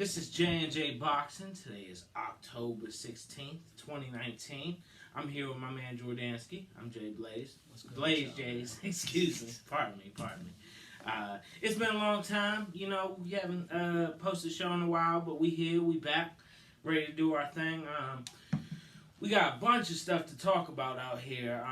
This is J&J Boxing. Today is October 16th, 2019. I'm here with my man Jordansky. I'm Jay Blaze. What's good with Blaze y'all, Jays, man? excuse me. Pardon me. It's been a long time. We haven't posted a show in a while, but we here, we back, ready to do our thing. We got a bunch of stuff to talk about out here.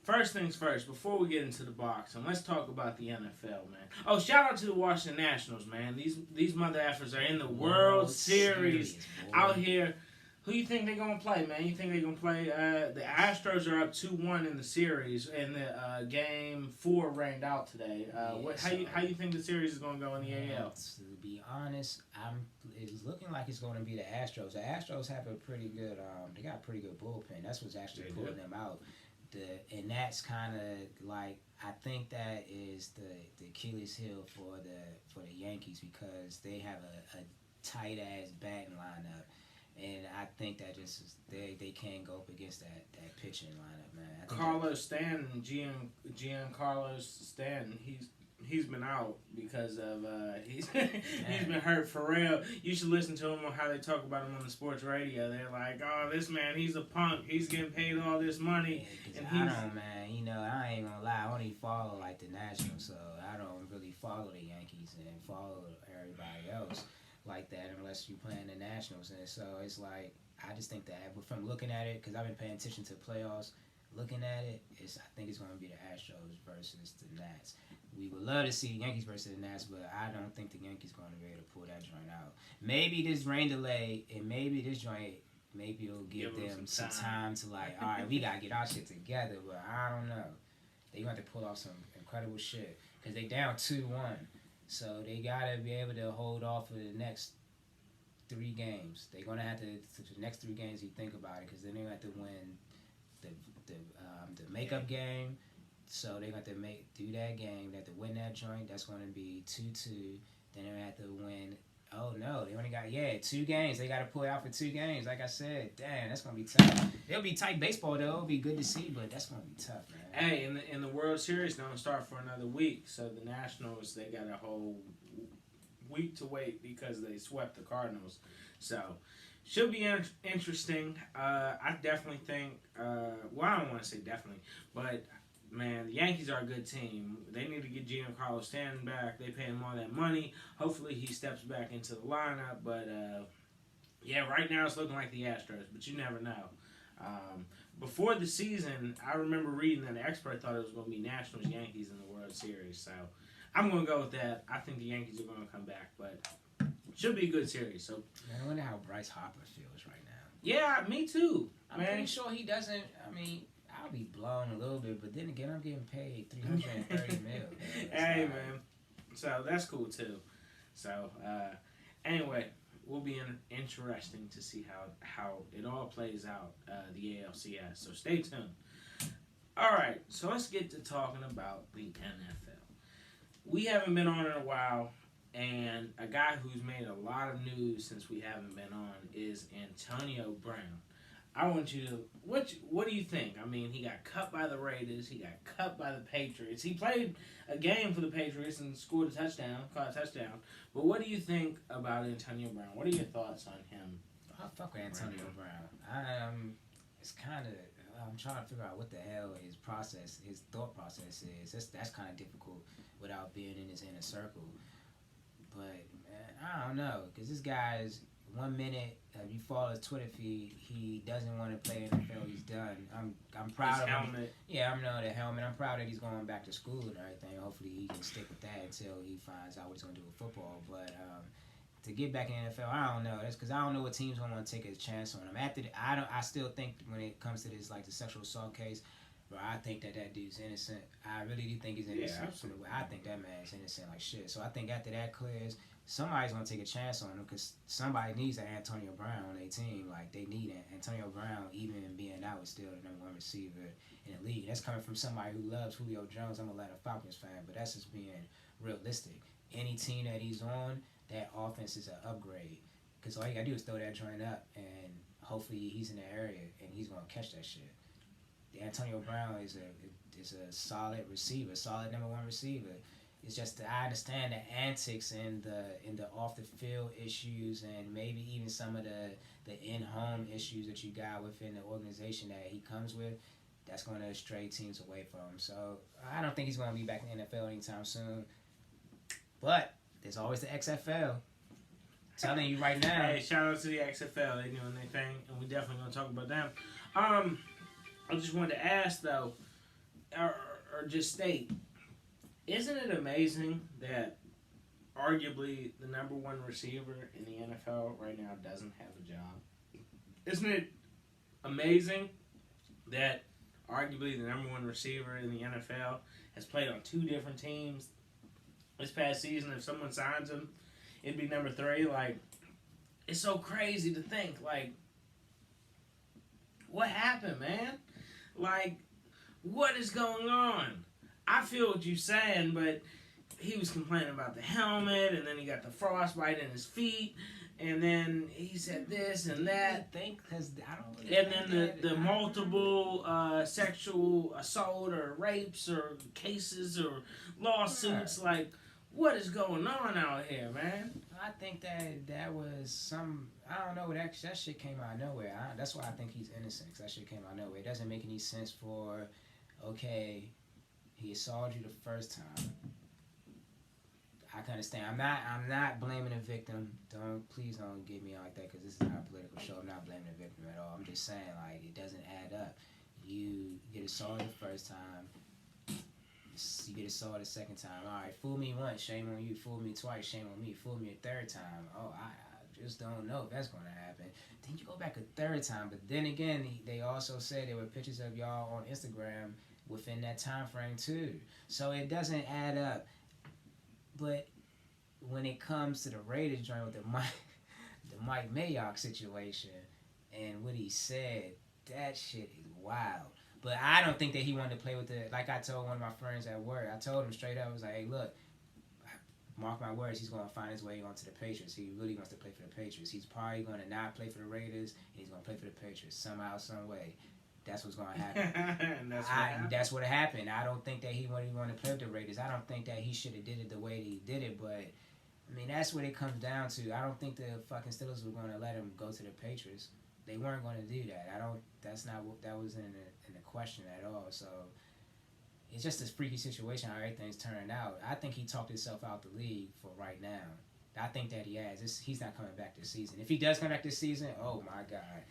First things first, before we get into the boxing, let's talk about the NFL, man. Oh, shout out to the Washington Nationals, man. These mother effers are in the World Series out here. Who you think they're gonna play, man? You think they're gonna play? The Astros are up 2-1 in the series, and the game 4 rained out today. How you think the series is gonna go in the AL? To be honest, it's looking like it's going to be the Astros. The Astros have a pretty good, they got a pretty good bullpen. That's what's actually pulling them out. And that's kind of like, I think that is the Achilles heel for the Yankees, because they have a tight ass batting lineup. And I think that just they can't go up against that pitching lineup, man. Carlos Stanton, Giancarlo Stanton, he's been out because of he's been hurt for real. You should listen to him on how they talk about him on the sports radio. They're like, "Oh, this man, he's a punk. He's getting paid all this money." Yeah, I don't, man. I ain't gonna lie. I only follow like the Nationals, so I don't really follow the Yankees and follow everybody else like that unless you playing the Nationals. And so it's like, I just think that from looking at it, because I've been paying attention to the playoffs, looking at it, I think it's going to be the Astros versus the Nats. We would love to see Yankees versus the Nats, but I don't think the Yankees going to be able to pull that joint out. Maybe this rain delay and maybe this joint, maybe it'll give them some time to like, all right, we got to get our shit together, but I don't know. They're going to have to pull off some incredible shit because they down 2-1. So they gotta be able to hold off for the next 3 games. They're gonna have to the next 3 games. You think about it, because then they have to win the makeup game. So they got to do that game. They have to win that joint. That's gonna be 2-2. Then they have to win. Oh no, they only got 2 games. They gotta pull out for 2 games. Like I said, damn, that's gonna be tough. It'll be tight baseball though. It'll be good to see, but that's gonna be tough, man. Hey, in the World Series don't start for another week, so the Nationals, they got a whole week to wait because they swept the Cardinals. So should be interesting. I definitely think. Well, I don't want to say definitely, but man, the Yankees are a good team. They need to get Giancarlo Stanton back. They pay him all that money. Hopefully, he steps back into the lineup. But right now it's looking like the Astros, but you never know. Before the season, I remember reading that an expert thought it was going to be Nationals Yankees in the World Series. So I'm going to go with that. I think the Yankees are going to come back, but it should be a good series. So I wonder how Bryce Harper feels right now. Yeah, me too. I'm pretty sure he doesn't. I mean, I'll be blown a little bit, but then again, I'm getting paid $330 million. Hey, man. So that's cool too. So anyway, will be interesting to see how it all plays out, the ALCS. So stay tuned. All right, so let's get to talking about the NFL. We haven't been on in a while, and a guy who's made a lot of news since we haven't been on is Antonio Brown. I want you to, what do you think? I mean, he got cut by the Raiders. He got cut by the Patriots. He played a game for the Patriots and caught a touchdown. But what do you think about Antonio Brown? What are your thoughts on him? I fuck with Antonio Brown. It's kind of, I'm trying to figure out what the hell his thought process is. That's kind of difficult without being in his inner circle. But man, I don't know, because this guy is, 1 minute, if you follow his Twitter feed, he doesn't want to play NFL. He's done. I'm proud of him. Helmet. Yeah, I know the helmet. I'm proud that he's going back to school and everything. Hopefully he can stick with that until he finds out what he's going to do with football. But to get back in the NFL, I don't know. That's because I don't know what teams going to want to take a chance on him. I still think when it comes to this, like the sexual assault case, bro, I think that dude's innocent. I really do think he's innocent. Yeah, absolutely. I think that man's innocent like shit. So I think after that clears, somebody's going to take a chance on him, because somebody needs an Antonio Brown on their team. Like, they need it. Antonio Brown, even being out, is still the number 1 receiver in the league. That's coming from somebody who loves Julio Jones. I'm a Atlanta Falcons fan, but that's just being realistic. Any team that he's on, that offense is an upgrade, because all you got to do is throw that joint up, and hopefully he's in the area, and he's going to catch that shit. Antonio Brown is a solid receiver, solid number 1 receiver. It's just that I understand the antics and the off the field issues and maybe even some of the in home issues that you got within the organization that he comes with. That's going to stray teams away from him. So I don't think he's going to be back in the NFL anytime soon. But there's always the XFL. Telling you right now. Hey, shout out to the XFL. They doing their thing, and we definitely gonna talk about them. I just wanted to ask though, or just state, isn't it amazing that arguably the number one receiver in the NFL right now doesn't have a job? Isn't it amazing that arguably the number one receiver in the NFL has played on 2 different teams this past season? If someone signs him, it'd be number 3. Like, it's so crazy to think, like, what happened, man? Like, what is going on? I feel what you're saying, but he was complaining about the helmet, and then he got the frostbite in his feet, and then he said this and that. And then the multiple sexual assault or rapes or cases or lawsuits, like, what is going on out here, man? I think that was some. I don't know. That shit came out of nowhere. That's why I think he's innocent. 'Cause that shit came out of nowhere. It doesn't make any sense for. Okay, he assaulted you the first time. I can understand. I'm not blaming the victim. Please don't get me like that because this is not a political show. I'm not blaming the victim at all. I'm just saying like it doesn't add up. You get assaulted the first time. You get assaulted the second time. All right, fool me once, shame on you. Fool me twice, shame on me. Fool me a third time. Oh, I just don't know if that's going to happen. Then you go back a third time. But then again, they also said there were pictures of y'all on Instagram within that time frame too. So it doesn't add up. But when it comes to the Raiders joint with the Mike Mayock situation and what he said, that shit is wild. But I don't think that he wanted to play with the. Like I told one of my friends at work, I told him straight up, I was like, hey, look, mark my words, he's going to find his way onto the Patriots. He really wants to play for the Patriots. He's probably going to not play for the Raiders, and he's going to play for the Patriots somehow, some way. That's what's going to happen. That's what happened. I don't think that he wanted to play with the Raiders. I don't think that he should have did it the way that he did it, but, I mean, that's what it comes down to. I don't think the fucking Steelers were going to let him go to the Patriots. They weren't going to do that. That's not what that was in the question at all. So it's just this freaky situation how everything's turning out. I think he talked himself out the league for right now. I think that he has. He's not coming back this season. If he does come back this season, oh my God.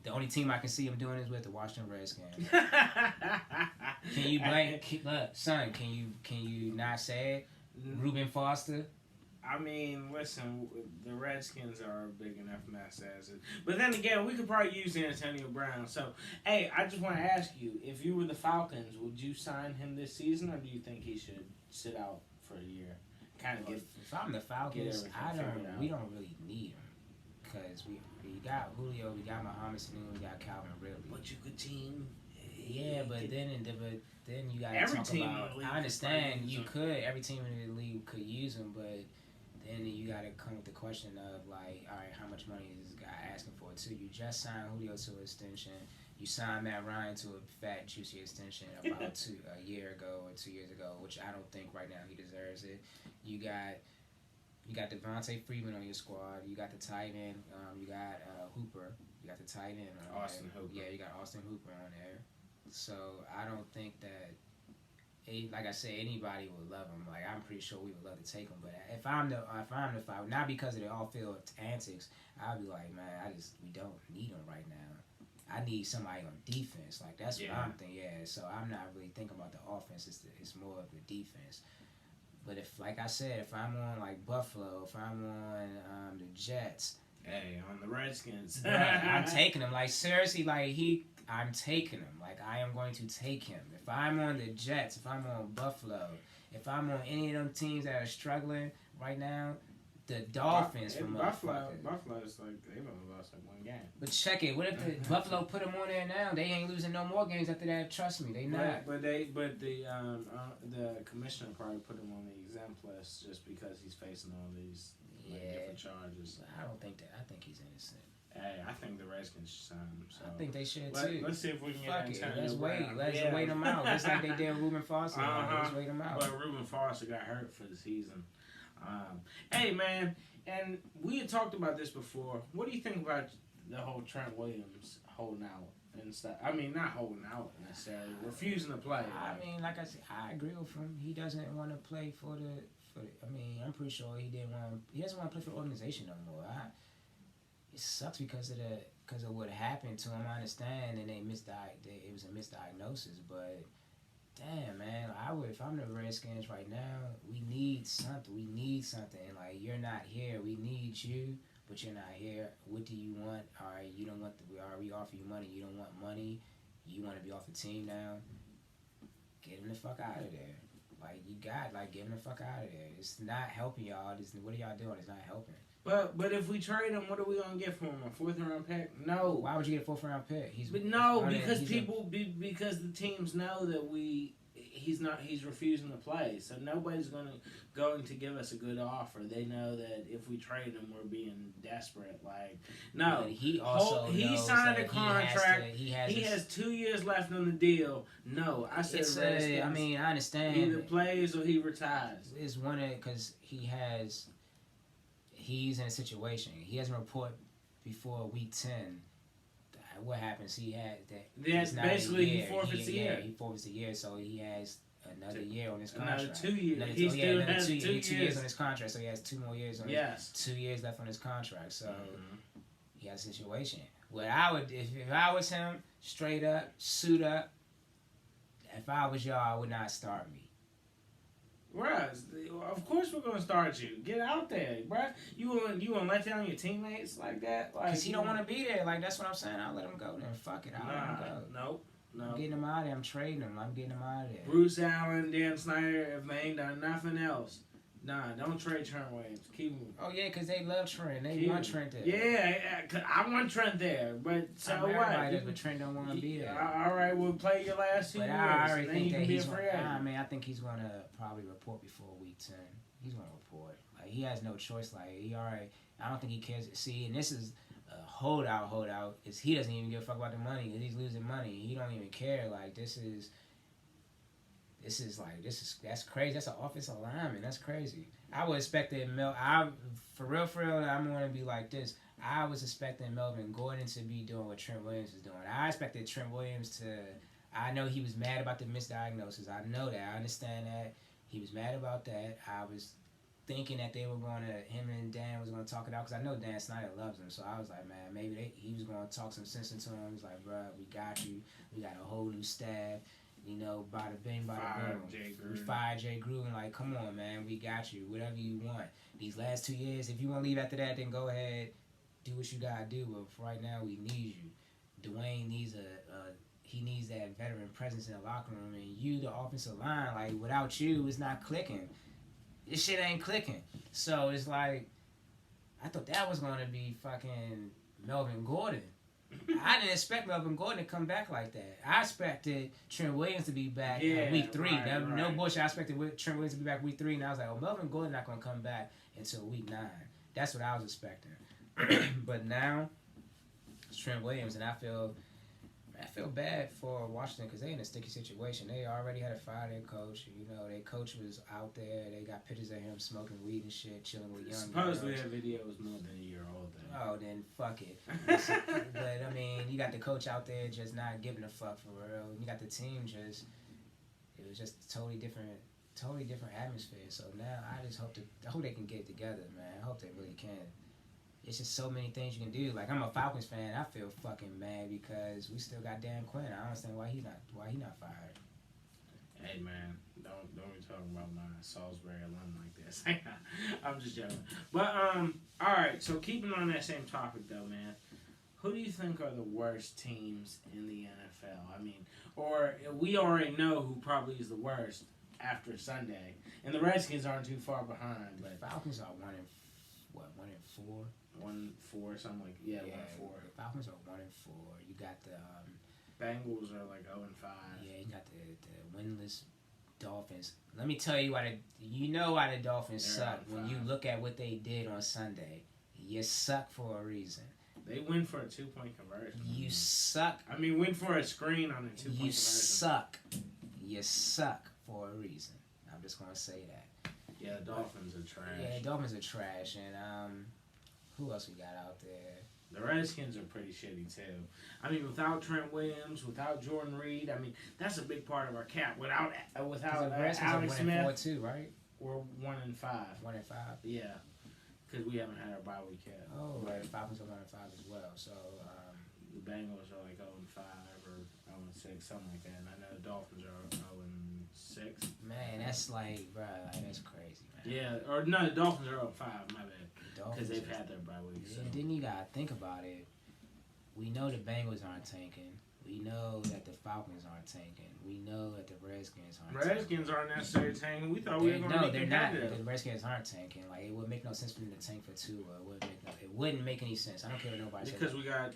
The only team I can see him doing is with the Washington Redskins. Can you blame son? Can you not say it? Reuben Foster. I mean, listen, the Redskins are a big enough mess as it. But then again, we could probably use Antonio Brown. So, hey, I just want to ask you, if you were the Falcons, would you sign him this season, or do you think he should sit out for a year? Kind of get. If I'm the Falcons, we don't really need him because we got Julio, we got Muhammad Sanu, we got Calvin Ridley. But you could team. Yeah, but then you got to talk about. I understand you could. Every team in the league could use him, but. Then you got to come with the question of, like, all right, how much money is this guy asking for, too? You just signed Julio to an extension. You signed Matt Ryan to a fat, juicy extension about a year ago or 2 years ago, which I don't think right now he deserves it. You got Devontae Freeman on your squad. You got the tight end. You got Hooper. You got the tight end on Austin there. Hooper. Yeah, you got Austin Hooper on there. So I don't think that... Like I said, anybody would love him. Like I'm pretty sure we would love to take him. But if I'm the Falcons, not because of the off-field antics, I'd be like, man, we don't need him right now. I need somebody on defense. Like that's what I'm thinking. Yeah, so I'm not really thinking about the offense. It's more of the defense. But if, like I said, if I'm on like Buffalo, if I'm on the Jets, hey, on the Redskins, I'm taking him. Like seriously, like I'm taking him. Like I am going to take him. If I'm on the Jets, if I'm on Buffalo, if I'm on any of them teams that are struggling right now, the Dolphins from Buffalo's like they've only lost like 1 game. But check it. What if the Buffalo put them on there now? They ain't losing no more games after that. Trust me, they not. But the commissioner probably put him on the exempt list just because he's facing all these. different charges. I don't think that. I think he's innocent. Hey, I think the Redskins should sign him. So. I think they should too. Let's see if we can Fuck get it. Antonio Let's Brown. wait. Let's wait him out. Just like they did Ruben Foster. Let's wait him out. But Ruben Foster got hurt for the season. Hey, man, and we had talked about this before. What do you think about the whole Trent Williams holding out and stuff? I mean, not holding out necessarily, refusing to play. I mean, like I said, I agree with him. He doesn't want to play for the. I mean, I'm pretty sure he didn't want. He doesn't want to play for the organization no more. It sucks because of what happened to him. I understand, and it was a misdiagnosis, but. Damn, man, if I'm the Redskins right now, we need something. Like, you're not here. We need you, but you're not here. What do you want? All right, you don't want we already offer you money. You don't want money. You want to be off the team now. Get him the fuck out of there. Get him the fuck out of there. It's not helping y'all. What are y'all doing? It's not helping. But if we trade him, what are we gonna get for him? A 4th round pick? No. Why would you get a 4th round pick? Because the teams know that he's refusing to play, so nobody's going to give us a good offer. They know that if we trade him, we're being desperate. Like, no, but he also he signed a contract. He has 2 years left on the deal. No, I said I mean, I understand. He either plays or he retires. It's because he's in a situation. He hasn't reported before week 10. What happens? He had that. Yeah, basically he forfeits a year. Yeah, he forfeits a year, so he has another year on his contract. Another 2 years. He still has 2 years. years on his contract, so he has 2 more years on. Yes. 2 years left on his contract, so he has a situation. What I would, if I was him, straight up, suit up. If I was y'all, I would not start me. Russ, of course we're gonna start you. Get out there, bruh. You gonna let down your teammates like that? Cause he don't want to be there. Like, that's what I'm saying. I'll let him go then. Fuck it. I'll let him go. Nope. No. I'm getting him out of there. I'm trading him. I'm getting him out of there. Bruce Allen, Dan Snyder, if they ain't done nothing else, don't trade Trent Williams. Keep him. Oh yeah, cause they love Trent. They want Trent there. Yeah, cause I want Trent there, but so what? But Trent don't want to be there. All right, we'll play your last 2 years. I already then think you that can be he's. I think he's gonna probably report before week 10. He's gonna report. Like, he has no choice. Like, he already. I don't think he cares. See, and this is a holdout. Is he doesn't even give a fuck about the money. Cause he's losing money. He don't even care. Like, that's crazy. That's an offensive lineman. That's crazy. I would expect that for real, I'm going to be like this. I was expecting Melvin Gordon to be doing what Trent Williams is doing. I expected Trent Williams to. I know he was mad about the misdiagnosis. I know that. I understand that. He was mad about that. I was thinking that him and Dan was going to talk it out, because I know Dan Snyder loves him. So I was like, man, maybe he was going to talk some sense into him. He's like, bro, we got you. We got a whole new staff. Bada bing, bada boom. We fired Jay Gruden. Like, come on, man, we got you. Whatever you want. These last 2 years, if you want to leave after that, then go ahead, do what you gotta do. But for right now, we need you. Dwayne needs he needs that veteran presence in the locker room, and you, the offensive line. Like, without you, it's not clicking. This shit ain't clicking. So it's like, I thought that was gonna be fucking Melvin Gordon. I didn't expect Melvin Gordon to come back like that. I expected Trent Williams to be back in week 3. Right. No bullshit. I expected Trent Williams to be back week 3, and I was like, Melvin Gordon not going to come back until week 9. That's what I was expecting. But now, it's Trent Williams, and I feel bad for Washington, because they in a sticky situation. They already had to fire their coach. Their coach was out there. They got pictures of him smoking weed and shit, chilling with young Supposedly girls. that video was more than a year old. Oh, then fuck it. But, I mean, you got the coach out there just not giving a fuck for real. You got the team it was just totally different atmosphere. So now I hope they can get it together, man. I hope they really can. It's just so many things you can do. Like, I'm a Falcons fan. I feel fucking mad because we still got Dan Quinn. I don't understand why he not fired. Hey, man, don't be talking about my Salisbury alum like this. I'm just joking. But all right. So keeping on that same topic though, man, who do you think are the worst teams in the NFL? I mean, or we already know who probably is the worst after Sunday, and the Redskins aren't too far behind. But Falcons are 1-4. 1-4, something like 1-4. The Falcons are 1-4. You got the Bengals are like 0-5. Yeah, you got the winless Dolphins. Let me tell you why why the Dolphins They're suck on when you look at what they did on Sunday. You suck for a reason. They win for a 2-point conversion. You suck. I mean, win for a screen on a 2-point conversion. You suck. You suck for a reason. I'm just gonna say that. Yeah, the Dolphins are trash. Yeah, the Dolphins are trash, and who else we got out there? The Redskins are pretty shitty too. I mean, without Trent Williams, without Jordan Reed, I mean that's a big part of our cap. Without the Redskins Alex are Smith, 4 too, right? we're 1-5. 1-5. Yeah, because we haven't had our bye week yet. Oh, right. Falcons are 1-5 as well. So the Bengals are like 0-5 or 0-6, something like that. And I know the Dolphins are 0-6. man, that's like, bro, that's crazy, man. Yeah, or no, the Dolphins are 0-5. My bad. Because they've Dolphins had their bye week. Yeah, So. then you gotta think about it. We know the Bengals aren't tanking. We know that the Falcons aren't tanking. We know that the Redskins aren't tanking. Redskins aren't necessarily tanking. We thought we were going to be they're not. competitive. The Redskins aren't tanking. Like, it would make no sense for them to tank for Tua. It wouldn't make any sense. I don't care what nobody says. Because we got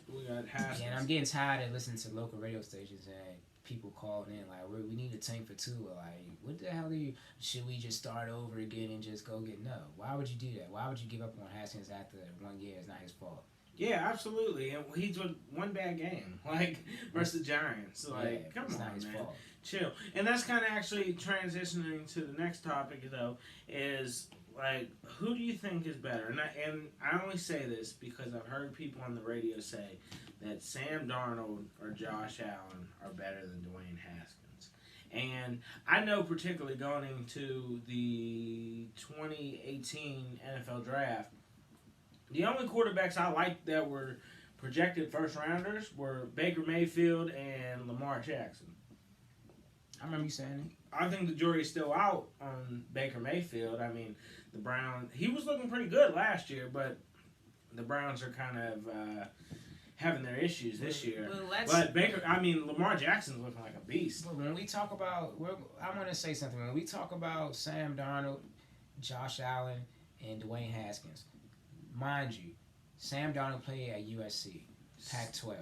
Haskins. Yeah, and I'm getting tired of listening to local radio stations and people calling in like, we need to tank for Tua. Like, what the hell should we just start over again and just go get? No. Why would you do that? Why would you give up on Haskins after 1 year? It's not his fault. Yeah, absolutely. And he's with one bad game, like versus the Giants. Like, come on, man, fault. Chill. And that's kind of actually transitioning to the next topic, though, is like, who do you think is better? And I only say this because I've heard people on the radio say that Sam Darnold or Josh Allen are better than Dwayne Haskins. And I know particularly going into the 2018 NFL Draft, the only quarterbacks I liked that were projected first rounders were Baker Mayfield and Lamar Jackson. I remember you saying it. I think the jury's still out on Baker Mayfield. I mean, the Browns, he was looking pretty good last year, but the Browns are kind of having their issues this year. But Lamar Jackson's looking like a beast. But when we talk about, I want to say something. When we talk about Sam Darnold, Josh Allen, and Dwayne Haskins, mind you, Sam Darnold played at USC, Pac-12.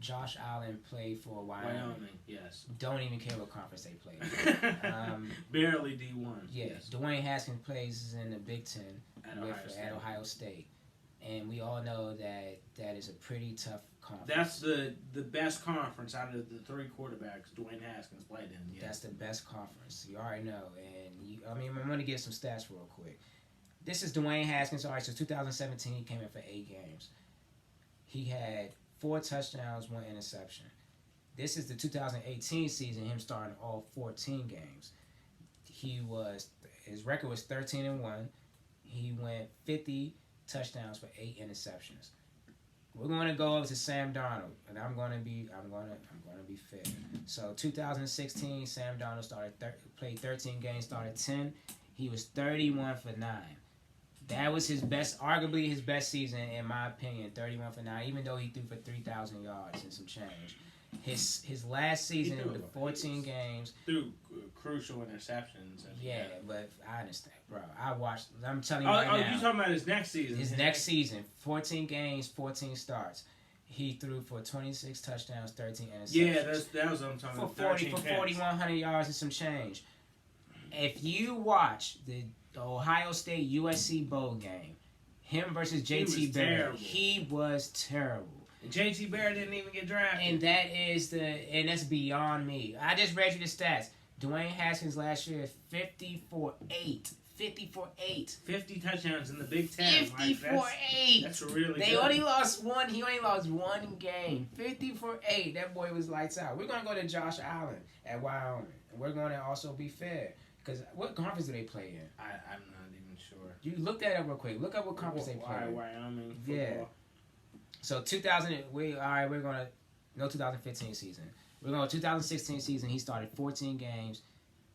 Josh Allen played for Wyoming. Yes. Don't even care what conference they played. Barely D1. Yeah, yes. Dwayne Haskins plays in the Big Ten at Ohio State. And we all know that is a pretty tough conference. That's the best conference out of the 3 quarterbacks Dwayne Haskins played in. Yeah. That's the best conference. You already know. And I'm going to give some stats real quick. This is Dwayne Haskins. All right, so 2017, he came in for 8 games. He had 4 touchdowns, 1 interception. This is the 2018 season, him starting all 14 games. His record was 13-1. He went 50 touchdowns for 8 interceptions. We're going to go over to Sam Darnold, and I'm going to be fair. So 2016, Sam Darnold played 13 games, started 10. He was 31 for 9. That was arguably his best season, in my opinion, 31 for 9, even though he threw for 3,000 yards and some change. His last season, with the 14 games. Threw crucial interceptions. Yeah, but I understand, bro. I'm telling you right now. Oh, you talking about his next season. His next season, 14 games, 14 starts. He threw for 26 touchdowns, 13 interceptions. Yeah, that was what I'm talking about. For 4,100 yards and some change. If you watch the Ohio State USC bowl game, him versus JT Barrett, he was terrible. And JT Barrett didn't even get drafted. And that's beyond me. I just read you the stats. Dwayne Haskins last year, 50-for-8. 50-for-8. 50 touchdowns in the Big Ten. 50-for-8. That's really They good. only lost one. He only lost 1 game. 50-for-8. That boy was lights out. We're going to go to Josh Allen at Wyoming. And we're going to also be fair. Because what conference do they play in? I'm not even sure. You look that up real quick. Look up what conference they play in. Wyoming football. Yeah. So 2015 season. We're going to 2016 season. He started 14 games.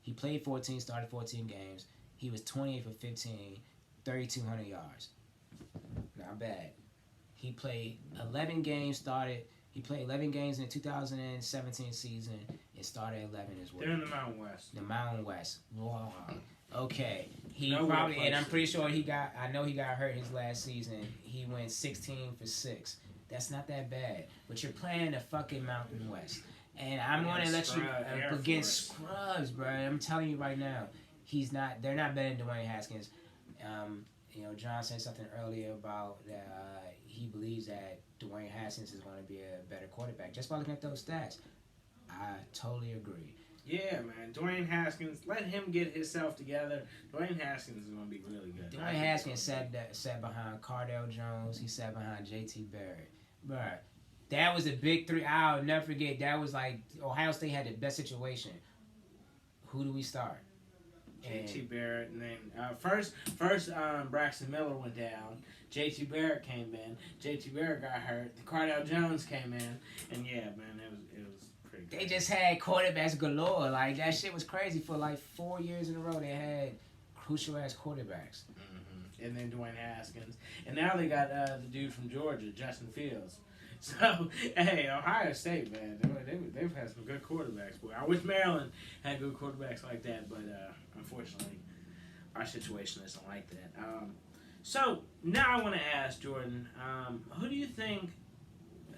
He played 14, started 14 games. He was 28 for 15, 3,200 yards. Not bad. He played 11 games, He played 11 games in the 2017 season and started 11 as well. They're in the Mountain West. The Mountain West. Wow. Okay. And I'm pretty sure I know he got hurt his last season. He went 16 for 6. That's not that bad. But you're playing the fucking Mountain West. And I'm going to let you Air against Force. scrubs, bro. I'm telling you right now, he's not. They're not better than Dwayne Haskins. John said something earlier about that he believes that Dwayne Haskins is going to be a better quarterback just by looking at those stats. I totally agree. Yeah, man. Dwayne Haskins, let him get himself together. Dwayne Haskins is going to be really good. Dwayne Haskins sat behind Cardell Jones. He sat behind J.T. Barrett. Bruh, that was a big three. I'll never forget. That was like Ohio State had the best situation. Who do we start? J.T. Barrett, and then first Braxton Miller went down. J.T. Barrett came in. J.T. Barrett got hurt. Cardell Jones came in, and yeah, man, it was pretty. They just had quarterbacks galore. Like that shit was crazy for like 4 years in a row. They had crucial ass quarterbacks. Mm-hmm. And then Dwayne Haskins, and now they got the dude from Georgia, Justin Fields. So, hey, Ohio State, man, they've had some good quarterbacks. Boy, I wish Maryland had good quarterbacks like that, but unfortunately, our situation isn't like that. So, now I want to ask Jordan, who do you think...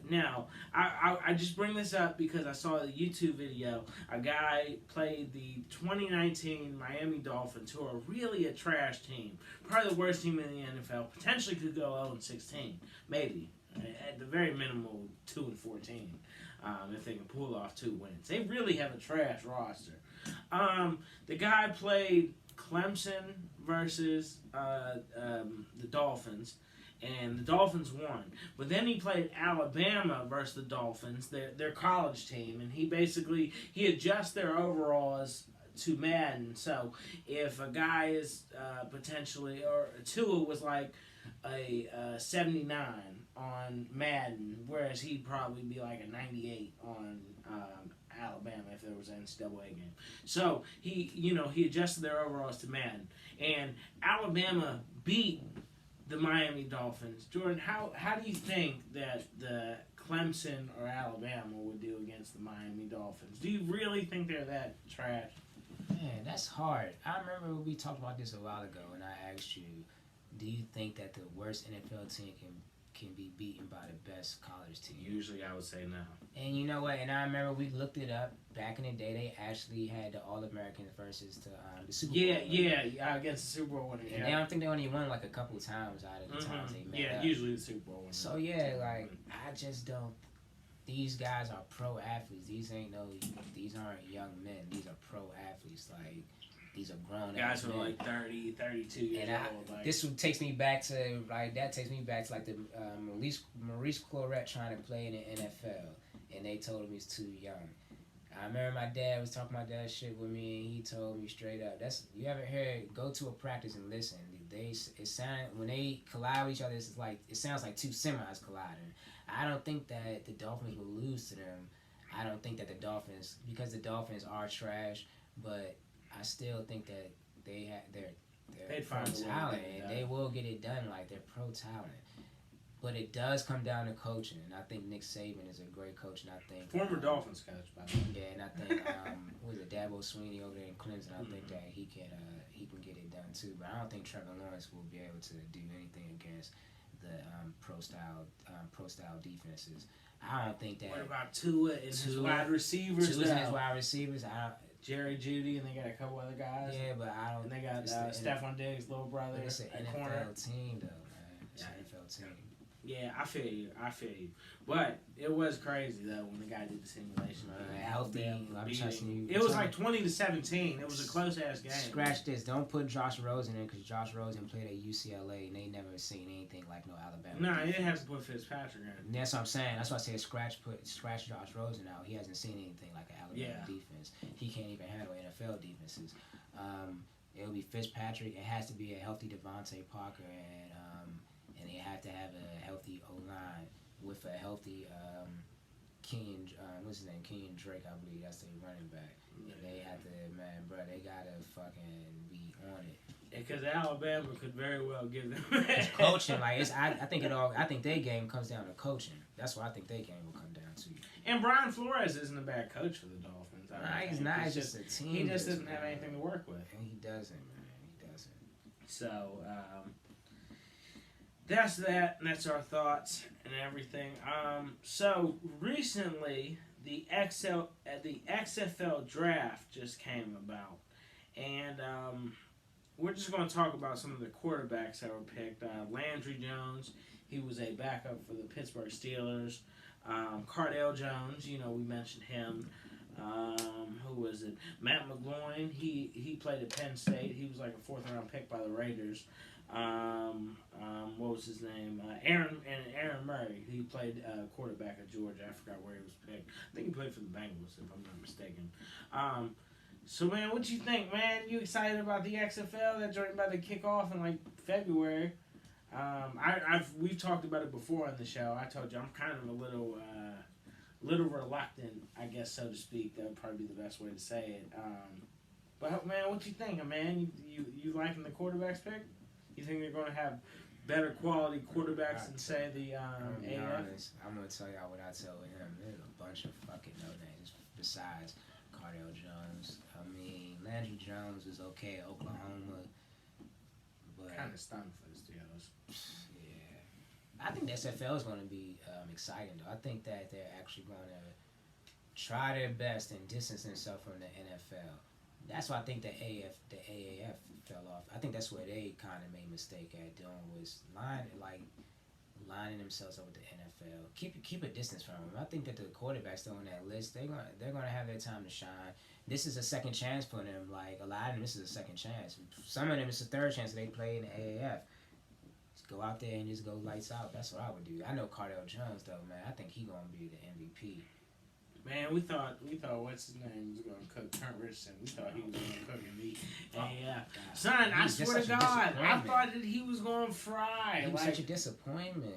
Now, I just bring this up because I saw a YouTube video. A guy played the 2019 Miami Dolphins, who are really a trash team. Probably the worst team in the NFL. Potentially could go 0-16. Maybe. At the very minimal, 2-14, if they can pull off 2 wins. They really have a trash roster. The guy played Clemson versus the Dolphins, and the Dolphins won. But then he played Alabama versus the Dolphins, their college team, and he adjusts their overalls to Madden. So if a guy is potentially, or Tua was like a 79 on Madden, whereas he'd probably be like a 98 on Alabama if there was an NCAA game. So he adjusted their overalls to Madden, and Alabama beat the Miami Dolphins. Jordan, how do you think that the Clemson or Alabama would do against the Miami Dolphins? Do you really think they're that trash? Man, that's hard. I remember we talked about this a while ago, and I asked you, do you think that the worst NFL team can be beaten by the best college team? Usually I would say no. And you know what? And I remember we looked it up. Back in the day, they actually had the All-American versus the Super Bowl. Yeah, against the Super Bowl winner. And I don't think they only won like a couple times out of the times they met up. Usually the Super Bowl winner. So yeah, like I just don't. These guys are pro athletes. These aren't young men. These are pro athletes. Like these are grown guys men. who are like 30, 32 years old. Like. This takes me back to like the Maurice Claret trying to play in the NFL, and they told him he's too young. I remember my dad was talking about that shit with me, and he told me straight up. You ever heard? Go to a practice and listen. When they collide with each other, it sounds like two semis colliding. I don't think that the Dolphins will lose to them. I don't think that the Dolphins, because the Dolphins are trash, but I still think that they're pro talent, and they will get it done. Like they're pro talent. But it does come down to coaching, and I think Nick Saban is a great coach, and I think former Dolphins coach, by the way. Yeah, and I think Dabo Sweeney over there in Clemson. I think that he can get it done too. But I don't think Trevor Lawrence will be able to do anything against the pro style defenses. I don't think that. What about Tua and his wide receivers? Tua and his wide receivers. Jerry Jeudy, and they got a couple other guys. Yeah, but I don't. And they got Stephon Diggs' little brother. It's an NFL team, though, man. It's an NFL team. Yeah, I feel you. But it was crazy though when the guy did the simulation. Healthy. It was like 20-17. It was a close ass game. Scratch this. Don't put Josh Rosen in because Josh Rosen played at UCLA and they never seen anything like no Alabama. No, you didn't have to put Fitzpatrick in. That's what I'm saying. That's why I said scratch Josh Rosen out. He hasn't seen anything like an Alabama defense. He can't even handle NFL defenses. It'll be Fitzpatrick. It has to be a healthy Devontae Parker and they have to have a healthy O-line with a healthy Kenyon Drake, I believe that's their running back. And they have to, they gotta fucking be on it. Because Alabama could very well give them coaching. I think their game comes down to coaching. That's what I think their game will come down to. And Brian Flores isn't a bad coach for the Dolphins. He's not. It's just a team. He just doesn't have anything to work with. And he doesn't, man. He doesn't. So, that's that, and that's our thoughts and everything. So recently the XFL draft just came about, and we're just going to talk about some of the quarterbacks that were picked. Landry Jones, he was a backup for the Pittsburgh Steelers. Cardale Jones, we mentioned him. Who was it? Matt McGloin. He played at Penn State. He was like a fourth round pick by the Raiders. What was his name? Aaron Murray. He played quarterback at Georgia. I forgot where he was picked. I think he played for the Bengals, if I'm not mistaken. So man, what you think, man? You excited about the XFL? That joint about to kick off in like February. We've talked about it before on the show. I told you I'm kind of a little reluctant, I guess, so to speak. That would probably be the best way to say it. But man, what you think, man? You liking the quarterbacks pick? You think they're going to have better quality quarterbacks than say the AF? I'm gonna tell y'all what I tell him. There's a bunch of fucking no names besides Cardale Jones. I mean, Landry Jones is okay at Oklahoma, but Kind of stunned for the Steelers. Yeah, I think the SFL is going to be exciting though. I think that they're actually going to try their best and distance themselves from the NFL. That's why I think the AAF fell off. I think that's where they kind of made a mistake at doing was lining themselves up with the NFL. Keep a distance from them. I think that the quarterbacks still on that list, they're gonna have their time to shine. This is a second chance for them. Like a lot of them, this is a second chance. Some of them, it's a third chance they play in the AAF. Just go out there and just go lights out. That's what I would do. I know Cardale Jones though, man. I think he gonna be the MVP. Man, we thought what's his name was going to cook Trent Richardson. We thought he was going to cook and meet. Son, I swear to God, I thought that he was going to fry. He was such a disappointment.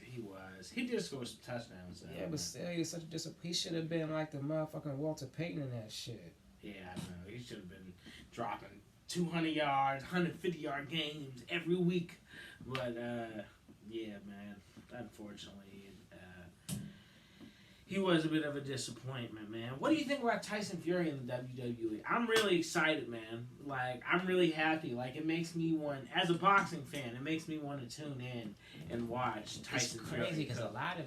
He was. He did score some touchdowns. Yeah, but still, he was such a disappointment. He should have been like the motherfucking Walter Payton in that shit. Yeah, I know. He should have been dropping 200 yards, 150-yard games every week. But, yeah, man, unfortunately, he was a bit of a disappointment, man. What do you think about Tyson Fury in the WWE? I'm really excited, man. Like, I'm really happy. Like, it makes me want, as a boxing fan, it makes me want to tune in and watch Tyson Fury. It's crazy because a lot of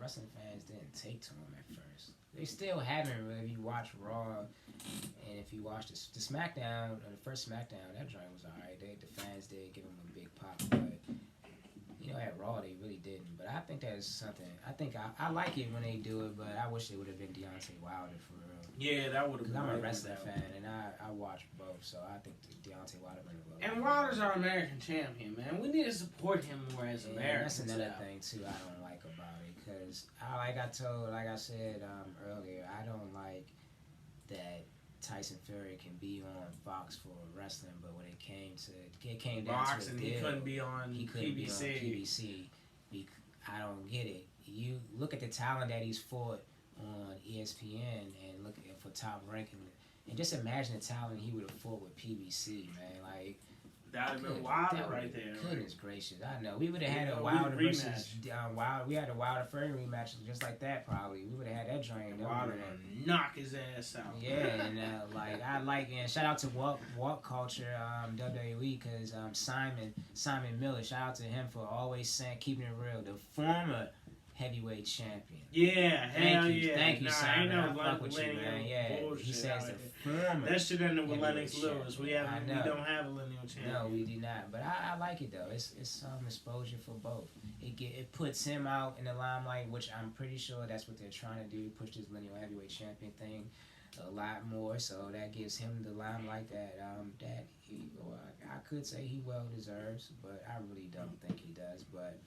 wrestling fans didn't take to him at first. They still haven't really. If you watch Raw and if you watch the SmackDown, the first SmackDown, that joint was alright. The fans did give him a big pop, but at Raw they really didn't. But I think that's something. I think I like it when they do it, but I wish it would have been Deontay Wilder for real. Yeah, that would have been. Because I'm a wrestling fan and I watch both, so I think Deontay Wilder would have been. And Wilder's our American champion, man. We need to support him more as Americans. That's another thing too. I don't like about it because like I said earlier, I don't like that Tyson Fury can be on Fox for wrestling, but when it came down boxing, to a deal, he couldn't be on PBC. I don't get it. You look at the talent that he's fought on ESPN and look at for top ranking, and just imagine the talent he would have fought with PBC, man. Like that would have been Wilder right there. Goodness gracious, I know. We would have had a Wilder versus Wilder. We had a Wilder Fury rematch just like that. Probably we would have had that joint. Wilder knock his ass out. Yeah, and and shout out to Walk Culture WWE because Simon Miller. Shout out to him for always keeping it real. The former heavyweight champion. Yeah, Thank you, Simon. I fuck with you, man. Yeah, he says the former. That shit ended with Lennox Lewis. We don't have a lineal champion. No, we do not. But I like it though. It's some exposure for both. It puts him out in the limelight, which I'm pretty sure that's what they're trying to do. Push this lineal heavyweight champion thing a lot more. So that gives him the limelight that I could say he well deserves, but I really don't think he does. But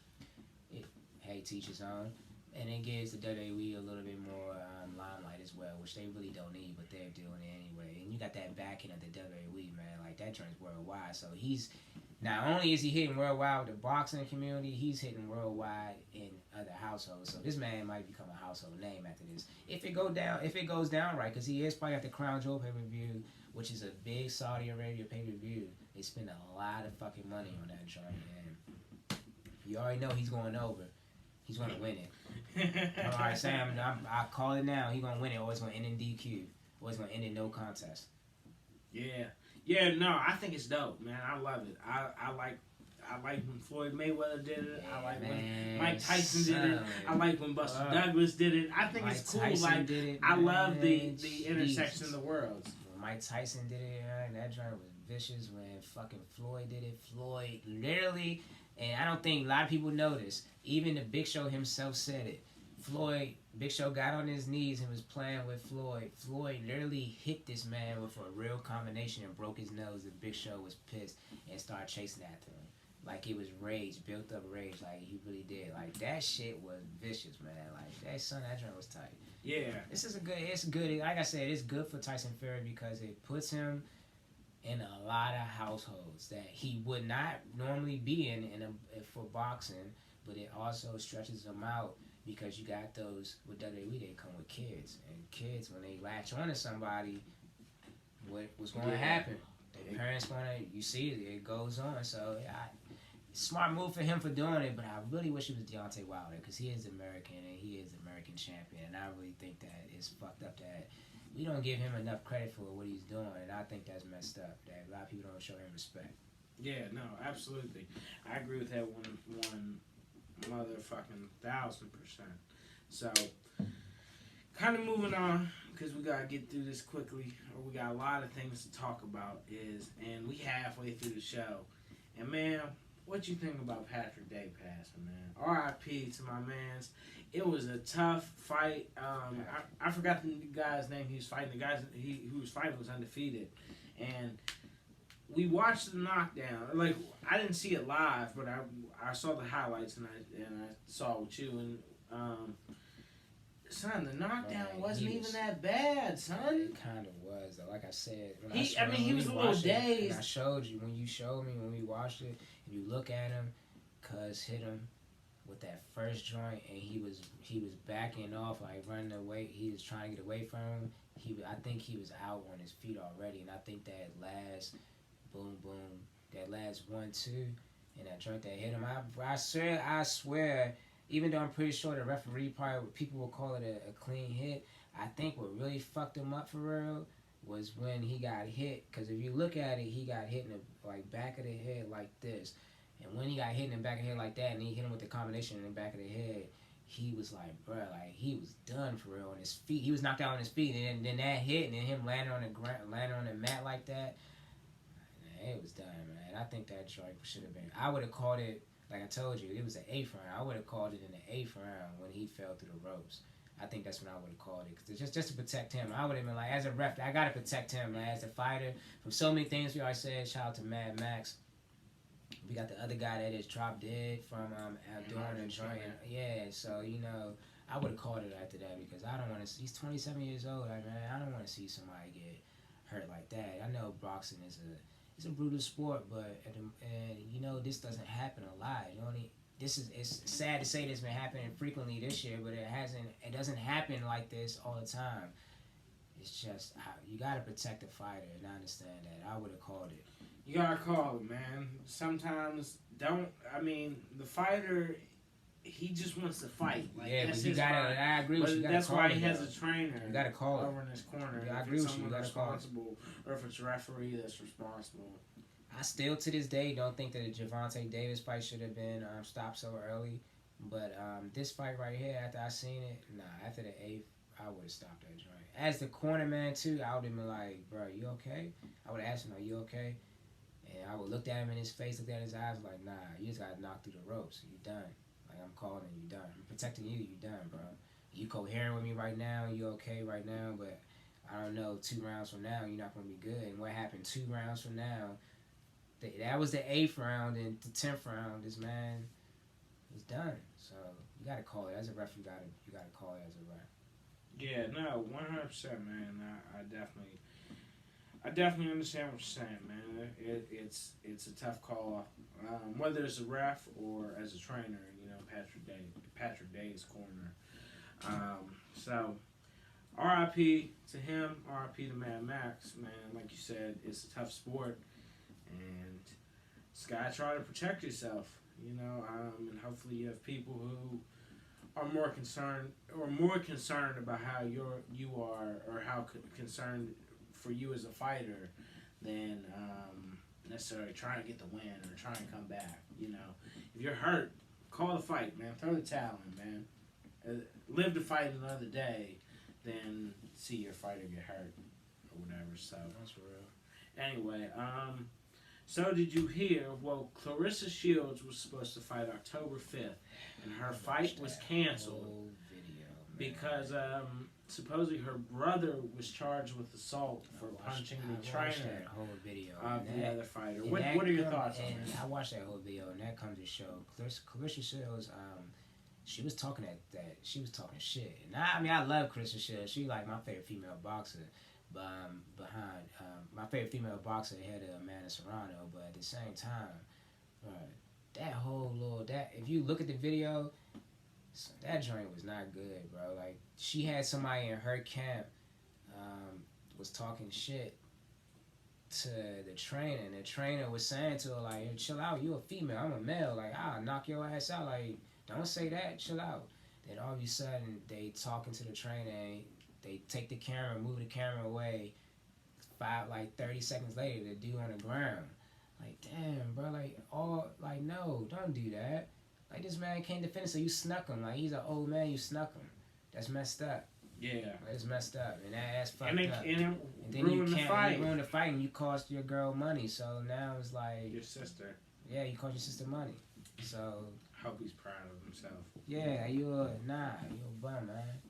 hey, teach his own. And it gives the WWE a little bit more limelight as well, which they really don't need, but they're doing it anyway. And you got that backing of the WWE, man. Like, that joint's worldwide. So he's, not only is he hitting worldwide with the boxing community, he's hitting worldwide in other households. So this man might become a household name after this. If it goes down right, because he is probably at the Crown Jewel pay-per-view, which is a big Saudi Arabia pay-per-view. They spend a lot of fucking money on that joint, and you already know he's going over. He's going to win it. All right, Sam, I call it now. He's going to win it, or it's going to end in DQ, or it's going to end in no contest. Yeah. Yeah, no, I think it's dope, man. I love it. I I like when Floyd Mayweather did it. I like when Man, Mike Tyson did it. I like when Buster Douglas did it. I think Mike it's cool. Tyson Like did it, I man. love the intersection Jesus. of the worlds. When Mike Tyson did it, that joint was vicious. When fucking Floyd did it, Floyd literally, and I don't think a lot of people know this. Even the Big Show himself said it. Big Show got on his knees and was playing with Floyd. Floyd literally hit this man with a real combination and broke his nose. And Big Show was pissed and started chasing after him. Like it was rage, built up rage. Like he really did. Like that shit was vicious, man. Like that joint was tight. Yeah. It's good. Like I said, it's good for Tyson Fury because it puts him in a lot of households that he would not normally be in for boxing, but it also stretches him out because you got those with WWE, they come with kids, and kids when they latch on to somebody, what's going to happen? Their parents you see it goes on. So smart move for him for doing it, but I really wish it was Deontay Wilder because he is American and he is American champion, and I really think that it's fucked up that we don't give him enough credit for what he's doing, and I think that's messed up. That a lot of people don't show him respect. Yeah, no, absolutely. I agree with that one motherfucking 1,000%. So, kind of moving on because we gotta get through this quickly, or we got a lot of things to talk about. And we halfway through the show, and man, what you think about Patrick Day passing, man? R.I.P. to my man's. It was a tough fight. I forgot the guy's name he was fighting. The guy who was fighting was undefeated, and we watched the knockdown. Like I didn't see it live, but I saw the highlights and I saw it with you and son, the knockdown wasn't even that bad, son. It kind of was though. Like I said, he was a little dazed. And I showed you when we watched it, and you look at him, cuz hit him with that first joint, and he was backing off, like running away. He was trying to get away from him. I think he was out on his feet already, and I think that last boom, that last 1-2, and that joint that hit him. I swear, even though I'm pretty sure the referee people will call it a clean hit, I think what really fucked him up for real was when he got hit. Because if you look at it, he got hit in the back of the head like this. And when he got hit in the back of the head like that, and he hit him with the combination in the back of the head, he was like, bruh, like he was done for real on his feet. He was knocked out on his feet, and then that hit, and then him landing on the ground, landing on the mat like that, man, it was done, man. I think that joint should have been. I would have called it, like I told you, it was an 8th round. I would have called it in the 8th round when he fell through the ropes. I think that's when I would have called it, cause just to protect him. I would have been like, as a ref, I gotta protect him, man. As a fighter, from so many things we always said. Shout out to Mad Max. We got the other guy that is dropped dead from doing a joint. Yeah, so I would have called it after that because I don't want to. He's 27 years old, man. I don't want to see somebody get hurt like that. I know boxing is a brutal sport, but this doesn't happen a lot. It's sad to say this been happening frequently this year, but it doesn't happen like this all the time. It's just you gotta protect the fighter, and I understand that. I would have called it. You gotta call it, man. Sometimes the fighter, he just wants to fight. Like, yeah, that's but you gotta. Mind. I agree with you. That's why he has a trainer. You gotta call over in his corner. Yeah, I agree with you. You gotta call it. Or if it's a referee that's responsible. I still to this day don't think that the Gervonta Davis fight should have been stopped so early, but this fight right here, after I seen it, after the 8th, I would have stopped that joint. As the corner man too, I would have been like, bro, you okay? I would have asked him, are you okay? And I would look at him in his face, looked at his eyes, like, nah, you just got knocked through the ropes. You done. Like, I'm calling you done. I'm protecting you. You done, bro. You coherent with me right now. You okay right now. But I don't know, 2 rounds from now, you're not going to be good. And what happened 2 rounds from now, that was the 8th round, and the 10th round, this man was done. So you got to call it. As a ref, you got to call it as a ref. Yeah, no, 100%, man. I definitely understand what you're saying, man. It's a tough call, whether it's a ref or as a trainer. Patrick Day's corner. So, R.I.P. to him. R.I.P. to Mad Max, man. Like you said, it's a tough sport, and just gotta try to protect yourself. And hopefully you have people who are more concerned about how you are, or how concerned for you as a fighter than necessarily trying to get the win or trying to come back. You know, if you're hurt, call the fight, man. Throw the towel in, man. Live to fight another day than see your fighter get hurt or whatever. So That's real. anyway, so did you hear? Well, Clarissa Shields was supposed to fight October 5th, and her fight was canceled because supposedly her brother was charged with assault for punching the trainer that whole video of the other fighter. and What are your thoughts on that? I watched that whole video, and that comes to show Clarissa Shields. She was talking that she was talking shit. And I mean, I love Clarissa Shields. She like my favorite female boxer. Behind my favorite female boxer ahead of Amanda Serrano, but at the same time, that whole if you look at the video, that joint was not good, bro. Like, she had somebody in her camp was talking shit to the trainer, and the trainer was saying to her, like, hey, chill out, you a female, I'm a male, like, I'll knock your ass out, like, don't say that, chill out. Then all of a sudden, they talking to the trainer, and they take the camera, move the camera away, 30 seconds later, the dude on the ground. Like, damn, bro, no, don't do that. Like, this man can't defend it, so you snuck him. Like, he's an old man, you snuck him. That's messed up. Yeah. That's messed up, and that's fucked up. And then ruined the fight. You ruined the fight, and you cost your girl money, so now it's like... Your sister. Yeah, you cost your sister money. So... Hope he's proud of himself. Yeah, you a bum, man.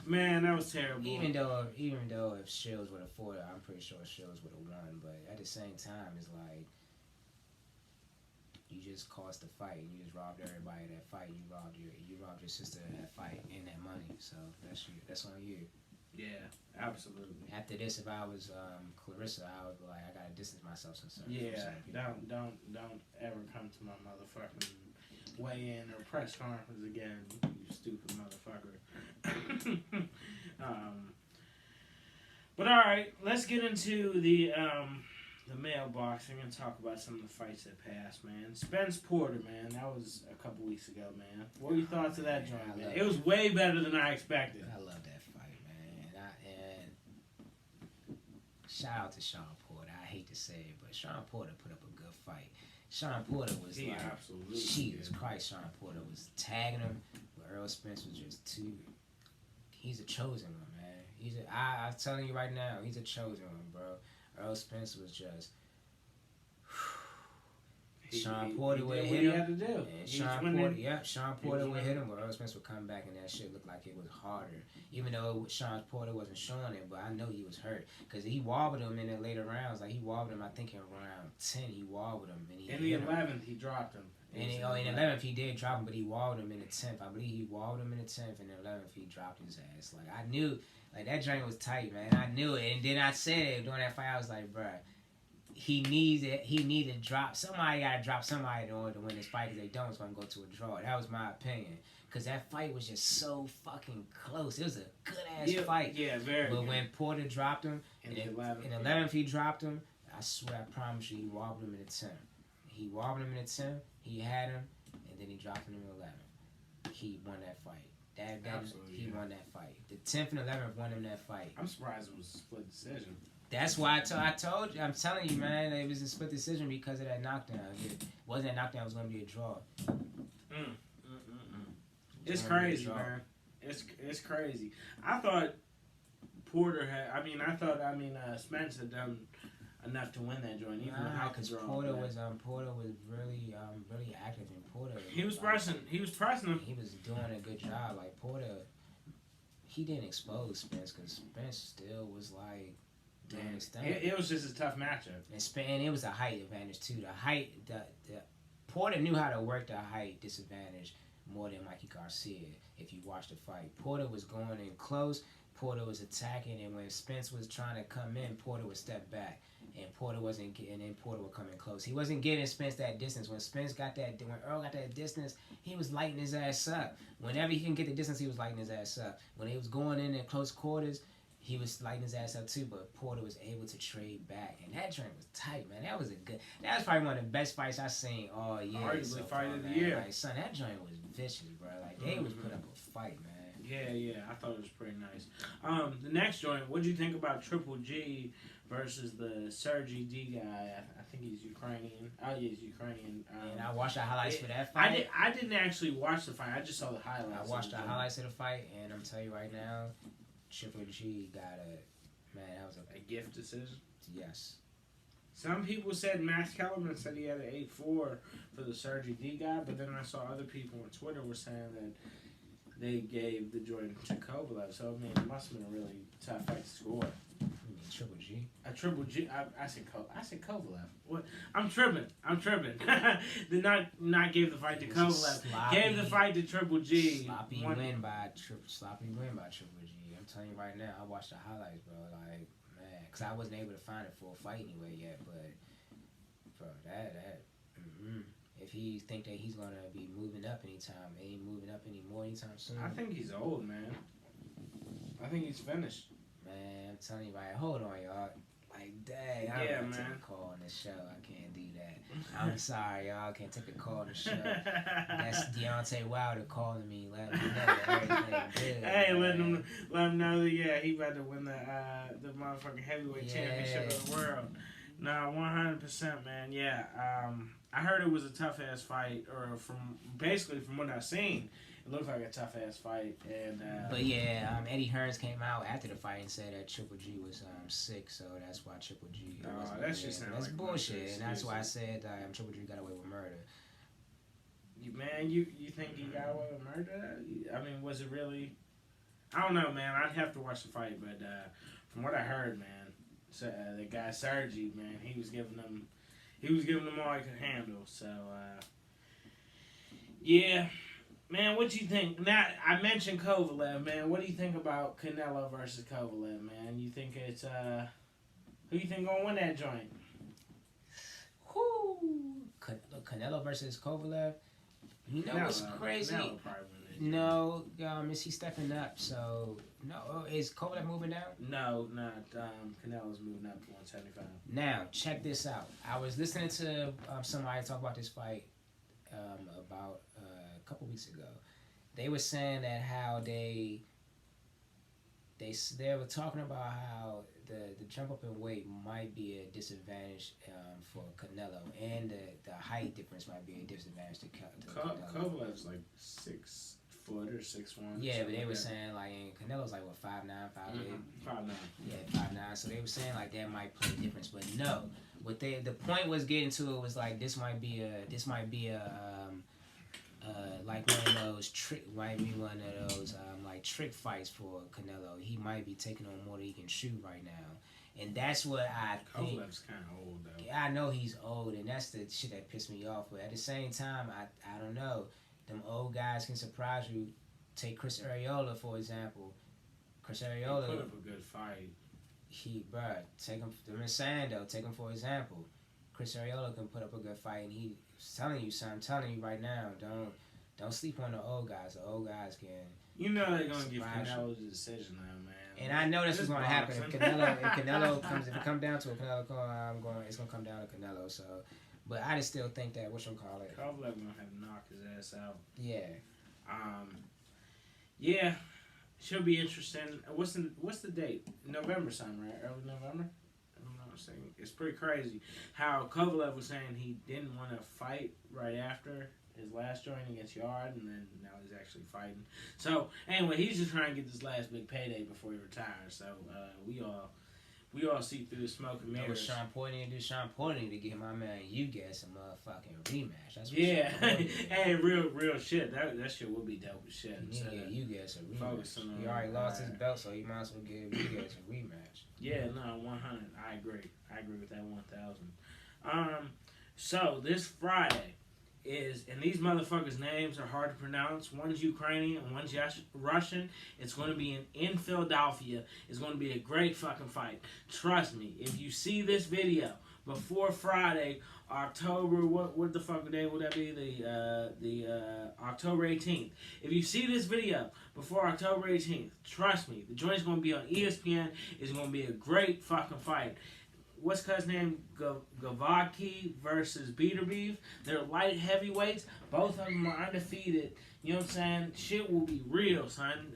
Man, that was terrible. Even though if Shields would have fought, I'm pretty sure Shields would have won. But at the same time, it's like you just cost the fight. You just robbed everybody that fight. You robbed your sister of that fight and that money. So that's on you. Yeah, absolutely. After this, if I was Clarissa, I would be like, I gotta distance myself from certain. Yeah, don't ever come to my motherfucking weigh-in or press conference again, you stupid motherfucker. But all right, let's get into the male boxing and talk about some of the fights that passed, man. Spence Porter, man, that was a couple weeks ago, man. What were your thoughts of that joint, man? It was way better than I expected. I love that fight, man. And shout out to Sean Porter. I hate to say it, but Sean Porter put up a good fight. Sean Porter was Jesus Christ, Sean Porter was tagging him, but Earl Spence was just too... He's a chosen one, man. I'm telling you right now, he's a chosen one, bro. Earl Spence was just... Sean Porter would hit him. And Sean Porter would hit him, but Earl Spence would come back, and that shit looked like it was harder. Even though Sean Porter wasn't showing it, but I know he was hurt. Because he wobbled him in the later rounds. Like, he wobbled him, I think, in round 10, he wobbled him. And in the 11th, he dropped him. In the 11th, he did drop him, but he wobbled him in the 10th. I believe he wobbled him in the 10th, and in the 11th, he dropped his ass. Like, I knew, like, that joint was tight, man. I knew it. And then I said it during that fight, I was like, bruh, he needs it. He needed to drop. Somebody got to drop somebody in order to win this fight, because they don't, it's going to go to a draw. That was my opinion. Because that fight was just so fucking close. It was a good-ass fight. Yeah, very But good. when Porter dropped him, in the 11th, in 11th he dropped him, I swear, I promise you, he wobbled him in the 10th. He wobbled him in the 10th, he had him, and then he dropped him in the 11th. He won that fight. He won that fight. The 10th and 11th won him that fight. I'm surprised it was a split decision. That's why I told you. I'm telling you, man, it was a split decision because of that knockdown. If it wasn't a knockdown, it was going to be a draw. It's crazy, man. It's crazy. I thought Porter Spence had done enough to win that joint, even without the draw. Porter was really active in Porter. He was pressing him. He was doing a good job. Like, Porter, he didn't expose Spence, because Spence still was like doing his thing. It was just a tough matchup. And it was a height advantage too. The Porter knew how to work the height disadvantage more than Mikey Garcia. If you watch the fight, Porter was going in close. Porter was attacking, and when Spence was trying to come in, Porter would step back, and Porter wasn't getting in. Porter would come in close. He wasn't giving Spence that distance. When Earl got that distance, he was lighting his ass up. Whenever he can get the distance, he was lighting his ass up. When he was going in close quarters, he was lighting his ass up too. But Porter was able to trade back, and that joint was tight, man. That was probably one of the best fights I've seen all year. Arguably fight of the year. Like, son, that joint was vicious, bro. Like, they was put up a fight, man. Yeah, I thought it was pretty nice. The next joint, what'd you think about Triple G versus the Sergey D guy? I think he's Ukrainian. Oh, yeah, he's Ukrainian. And I watched the highlights for that fight. I didn't actually watch the fight. I just saw the highlights. I watched the highlights of the fight, and I'm telling you right now, Triple G got that was a gift decision. Yes. Some people said Max Kellerman said he had an 8-4 for the Sergey D guy, but then I saw other people on Twitter were saying that they gave the joint to Kovalev. So I mean, it must have been a really tough fight to score. You mean Triple G? A Triple G. I said Kovalev. What? I'm tripping. Did not give the fight to Kovalev. Gave the fight to Triple G. Sloppy win by Triple G. I'm telling you right now, I watched the highlights, bro. Like, man, because I wasn't able to find it for a fight anyway yet. But, bro, if he think that he's gonna be moving up anytime, ain't moving up anytime soon. I think he's old, man. I think he's finished. Man, I'm telling you, right? Hold on, y'all. Like, dang, I don't take a call on this show. I can't do that. I'm sorry, y'all. I can't take a call on the show. That's Deontay Wilder calling me, letting me know that everything good. Hey, let him know that he about to win the motherfucking heavyweight championship of the world. No, 100%, man. Yeah, I heard it was a tough ass fight, or from what I've seen, it looked like a tough ass fight. And but yeah, Eddie Hearns came out after the fight and said that Triple G was sick, so that's why Triple G. That's just that's like bullshit, and that's why I said Triple G got away with murder. You think he got away with murder? I mean, was it really? I don't know, man. I'd have to watch the fight, but from what I heard, man. So, the guy Sergey, man, he was giving them all he could handle. So, yeah, man, what do you think? Now I mentioned Kovalev, man. What do you think about Canelo versus Kovalev, man? You think it's who you think gonna win that joint? Canelo versus Kovalev. You know what's crazy? Canelo probably win. No, is he stepping up? So, no, is Kovalev moving down? No, not. Canelo's moving up to 175. Now, check this out. I was listening to somebody talk about this fight about a couple weeks ago. They were saying that how they were talking about how the jump up in weight might be a disadvantage for Canelo, and the height difference might be a disadvantage to Canelo. Kovalev's like 6 foot or 6'1". Yeah, but they were saying like, and Canelo's like what 5'9", 5'8". 5'9". Yeah, 5'9". So they were saying like that might play a difference, but no. The point was getting to it was like this might be a like one of those trick like trick fights for Canelo. He might be taking on more than he can shoot right now, and that's what I think. Kovalev's kind of old though. Yeah, I know he's old, and that's the shit that pissed me off. But at the same time, I don't know. Them old guys can surprise you. Take Chris Arreola for example. Chris Arreola put up a good fight. Take him. I'm saying though, take him for example. Chris Arreola can put up a good fight, and he's telling you something. I'm telling you right now, don't sleep on the old guys. The old guys can. You know they're gonna give Canelo the decision now, man. And I know this is gonna happen. If it comes down to a Canelo, it's gonna come down to Canelo. So, but I just still think that Kovalev gonna have to knock his ass out. Yeah. Yeah. Should be interesting. What's the date? November time, right? Early November. If I'm not mistaken. It's pretty crazy how Kovalev was saying he didn't want to fight right after his last joint against Yard, and then now he's actually fighting. So anyway, he's just trying to get this last big payday before he retires. So we all see through the smoke and mirrors. Sean Portney to get my man Ugas a motherfucking rematch. That's what hey, real shit. That shit will be dope as shit. Yeah, Ugas a rematch. He already lost his belt, so he might as well give Ugas a rematch. Yeah, no, 100. I agree with that 1,000. So this Friday and these motherfuckers' names are hard to pronounce. One's Ukrainian and one's Russian. It's going to be in Philadelphia. It's going to be a great fucking fight. Trust me. If you see this video before Friday, October, what the fuck day would that be? The October 18th. If you see this video before October 18th, trust me, the joint's going to be on ESPN. It's going to be a great fucking fight. what's cuz name? Gavaki versus Beef. They're light heavyweights. Both of them are undefeated. You know what I'm saying? Shit will be real, son.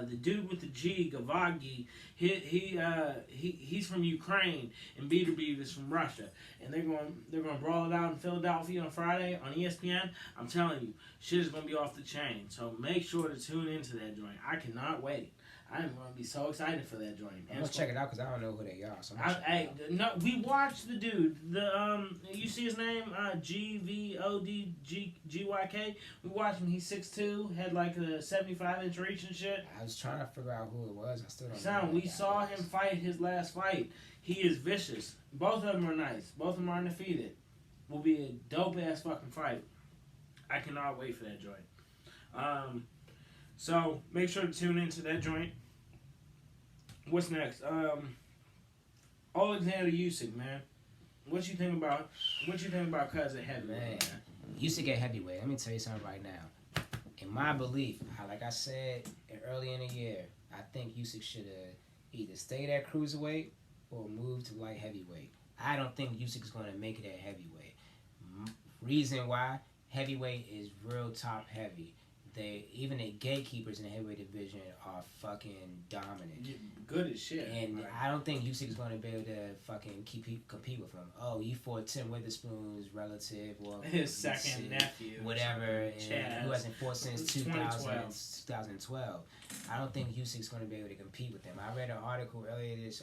The dude with the G, Gavagi, he's from Ukraine, and Beef is from Russia, and they're going to brawl it out in Philadelphia on Friday on ESPN. I'm telling you, shit is going to be off the chain. So make sure to tune into that joint. I cannot wait. I'm going to be so excited for that joint. I'm gonna check it out because I don't know who they are. So we watched the dude. You see his name? GVODGYK. We watched him. He's 6'2", had like a 75-inch reach and shit. I was trying to figure out who it was. I still don't know. Son, we saw him fight his last fight. He is vicious. Both of them are nice. Both of them are undefeated. Will be a dope ass fucking fight. I cannot wait for that joint. So make sure to tune into that joint. What's next? Alexander Usyk, man. What you think about cuz at heavyweight? Man, Usyk at heavyweight. Let me tell you something right now. In my belief, like I said early in the year, I think Usyk should have either stayed at cruiserweight or moved to light heavyweight. I don't think Usyk's going to make it at heavyweight. Reason why? Heavyweight is real top heavy. Even the gatekeepers in the heavyweight division are fucking dominant. Good as shit. And right. I don't think Usyk is going to be able to fucking compete with him. Oh, you fought Tim Witherspoon's relative or his second nephew, whatever, and who hasn't fought since 2012. I don't think Usyk's going to be able to compete with him. I read an article earlier this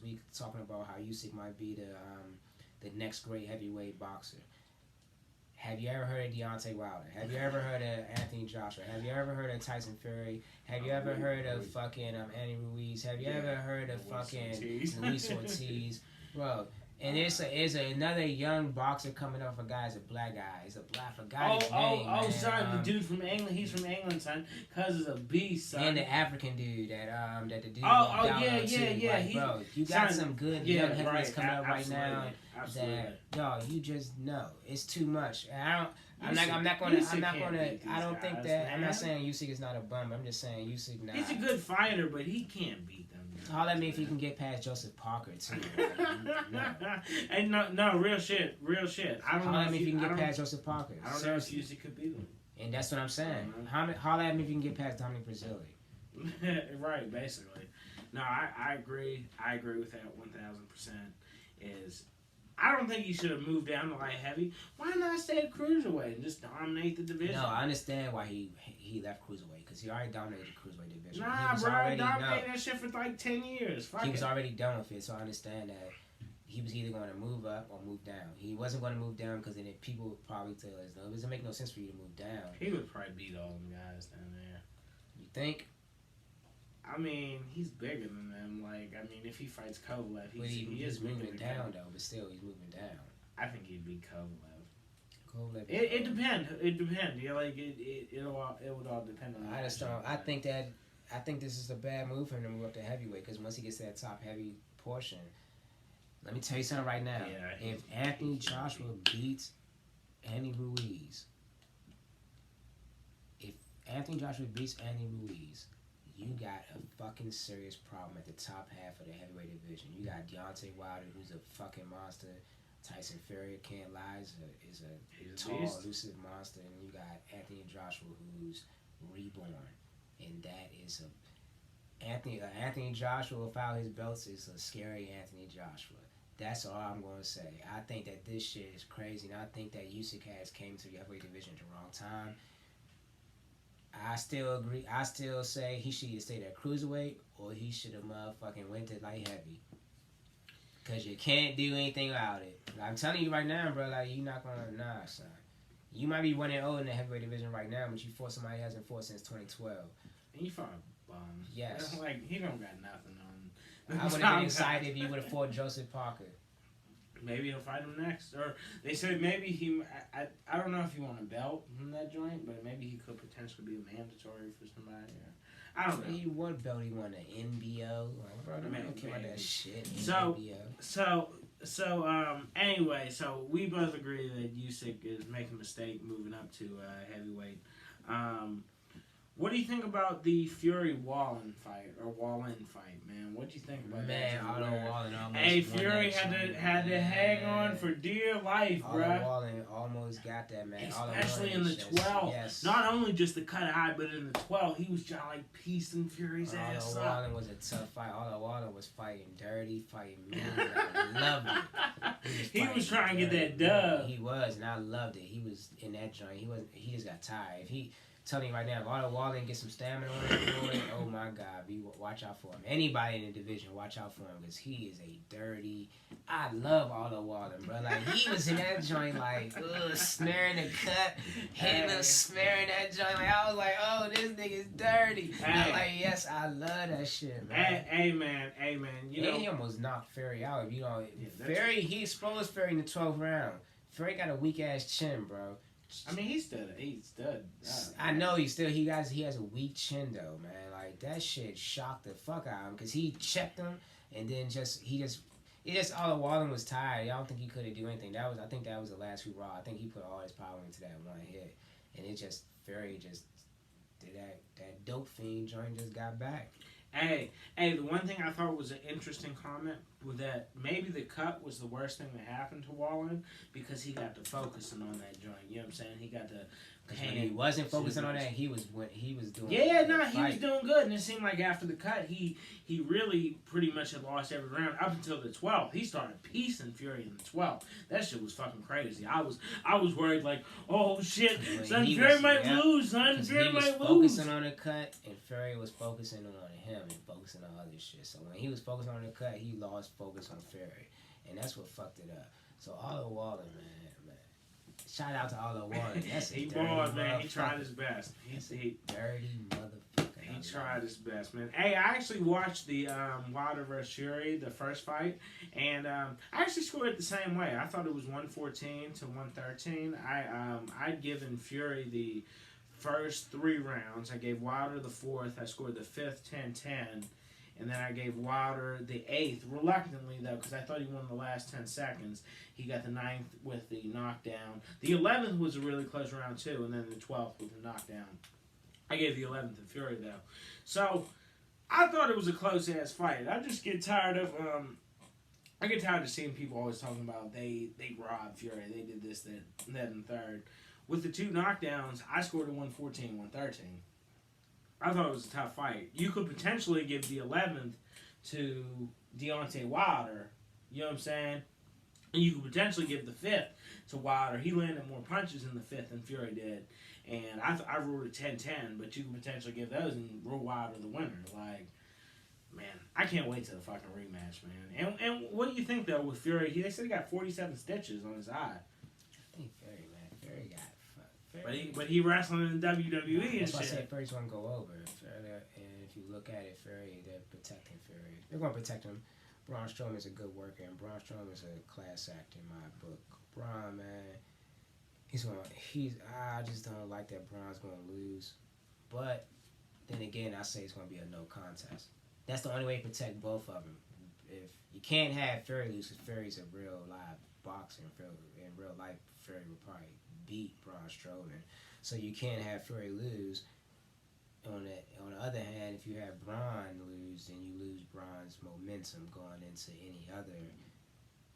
week talking about how Usyk might be the next great heavyweight boxer. Have you ever heard of Deontay Wilder? Have you ever heard of Anthony Joshua? Have you ever heard of Tyson Fury? Have you ever heard of fucking Andy Ruiz? Have you ever heard of fucking Luis Ortiz? Bro, and there's another young boxer coming up. A guy, is a black guy. He's a black. I forgot his name. Oh, son, the dude from England. He's from England, son. Cuz is a beast, son. And the African dude that the dude. Yeah. Like, bro, you got some good young heavyweights coming up right now. Absolutely. That you just know it's too much. And I'm not gonna. I don't think that. Man. I'm not saying Usyk is not a bum. I'm just saying Usyk not. He's a good fighter, but he can't beat them. Holler at me if you can get past Joseph Parker too. And no, real shit. I don't know if you can get past Joseph Parker. I don't know if Usyk could beat him. And that's what I'm saying. Holler at me if you can get past Dominic Brazili. Right, basically. No, I agree. I agree with that 1,000%. I don't think he should have moved down to light heavy. Why not stay at cruiserweight and just dominate the division? No, I understand why he left cruiserweight because he already dominated the cruiserweight division. Nah, bro, he dominated that shit for like 10 years. He was already done with it, so I understand that he was either going to move up or move down. He wasn't going to move down because then people would probably tell us, no, it doesn't make no sense for you to move down. He would probably beat all them guys down there. You think? I mean, he's bigger than them. Like, I mean, if he fights Kovalev, he is moving down, though, but still, he's moving down. I think he'd beat Kovalev. It depends. It depends. Yeah, like it would all depend on. I just don't. I think this is a bad move for him to move up to heavyweight because once he gets to that top heavy portion, let me tell you something right now. Yeah, if Anthony Joshua beats Andy Ruiz, you got a fucking serious problem at the top half of the heavyweight division. You got Deontay Wilder, who's a fucking monster. Tyson Fury, can't lie, is a tall, elusive monster. And you got Anthony Joshua, who's reborn. And that is Anthony Joshua without his belts is a scary Anthony Joshua. That's all I'm going to say. I think that this shit is crazy. And I think that Usyk has came to the heavyweight division at the wrong time. I still agree. I still say he should either stay at cruiserweight or he should have motherfucking went to light heavy. Because you can't do anything about it. I'm telling you right now, bro, like, you're not going to, nah, son. You might be 1-0 in the heavyweight division right now, but you fought somebody who hasn't fought since 2012. And you fought a bum. Yes. Like, he don't got nothing on. I would have been excited if you would have fought Joseph Parker. Maybe he'll fight him next. Or they said maybe I don't know if he won a belt from that joint, but maybe he could potentially be a mandatory for somebody. Or, I don't know. What belt he won? An NBO? Bro, I don't care about that shit. Anyway, so we both agree that Usyk is making a mistake moving up to heavyweight. What do you think about the Fury Wallin fight or Wallin fight, man? What do you think about Man, that? Otto Wallin almost Hey, won Fury that joint, had to hang on for dear life, Otto bruh. Wallin almost got that, man. Especially in the 12. Yes. Not only just the cut eye, but in the 12, he was just like piecing Fury's ass Otto up. Wallin was a tough fight. Otto Wallin was fighting dirty, fighting mean. I loved it. He was trying to get that dub. He was, and I loved it. He was in that joint. He just got tired. If he tell me right now, if Otto Wallin get some stamina on him, oh my God, watch out for him. Anybody in the division, watch out for him because he is a dirty. I love Otto Wallin, bro. Like he was in that joint, like snaring the cut, hitting him, snaring that joint. Like I was like, oh, this nigga's dirty. I'm like, yes, I love that shit, man. Hey man. You know, he almost knocked Fury out. If you know, Fury, he exposed Fury in the 12th round. Fury got a weak ass chin, bro. I mean, he's stud. I know he has a weak chin though, man. Like that shit shocked the fuck out of him because he checked him and then Otto Wallin was tired. I don't think he could do anything. I think that was the last hurrah. I think he put all his power into that one hit, and it just Fury just did that dope fiend joint just got back. Hey, the one thing I thought was an interesting comment was that maybe the cut was the worst thing that happened to Wallin because he got to focusing on that joint. You know what I'm saying? He got to. When he wasn't focusing on that, he was doing. He was doing good, and it seemed like after the cut, he really pretty much had lost every round up until the 12th. He started piecing Fury in the 12th. That shit was fucking crazy. I was worried like, oh shit, Fury might lose. Fury might lose. Focusing on the cut, and Fury was focusing on him and focusing on other shit. So when he was focusing on the cut, he lost focus on Fury, and that's what fucked it up. So Otto Wallin, man. Shout out to Otto Wallin. He balled, man. He tried his best. He dirty motherfucker. He tried his best, man. Hey, I actually watched the Wilder vs. Fury, the first fight, and I actually scored it the same way. I thought it was 114 to 113. I'd given Fury the first 3 rounds. I gave Wilder the 4th. I scored the 5th 10-10. And then I gave Wilder the 8th, reluctantly though, because I thought he won the last 10 seconds. He got the 9th with the knockdown. The 11th was a really close round too, and then the 12th with the knockdown. I gave the 11th to Fury though. So, I thought it was a close-ass fight. I just get tired of, I get tired of seeing people always talking about they robbed Fury, they did this, that, and third. With the 2 knockdowns, I scored a 114, 113. I thought it was a tough fight. You could potentially give the 11th to Deontay Wilder. You know what I'm saying? And you could potentially give the 5th to Wilder. He landed more punches in the 5th than Fury did. And I ruled it 10-10, but you could potentially give those and rule Wilder the winner. Like, man, I can't wait till the fucking rematch, man. And what do you think, though, with Fury? They said he got 47 stitches on his eye. I think Fury got... But he wrestling in the WWE and shit. That's why I said Fury's going to go over. And if you look at it, Fury, they're protecting Fury. They're going to protect him. Braun Strowman's a good worker, and Braun Strowman's a class act in my book. Braun, man, I just don't like that Braun's going to lose. But then again, I say it's going to be a no contest. That's the only way to protect both of them. If you can't have Fury lose, because Fury's a real live boxer. In real life, Fury would probably beat Braun Strowman. So you can't have Fury lose. On the other hand, if you have Braun lose, then you lose Braun's momentum going into any other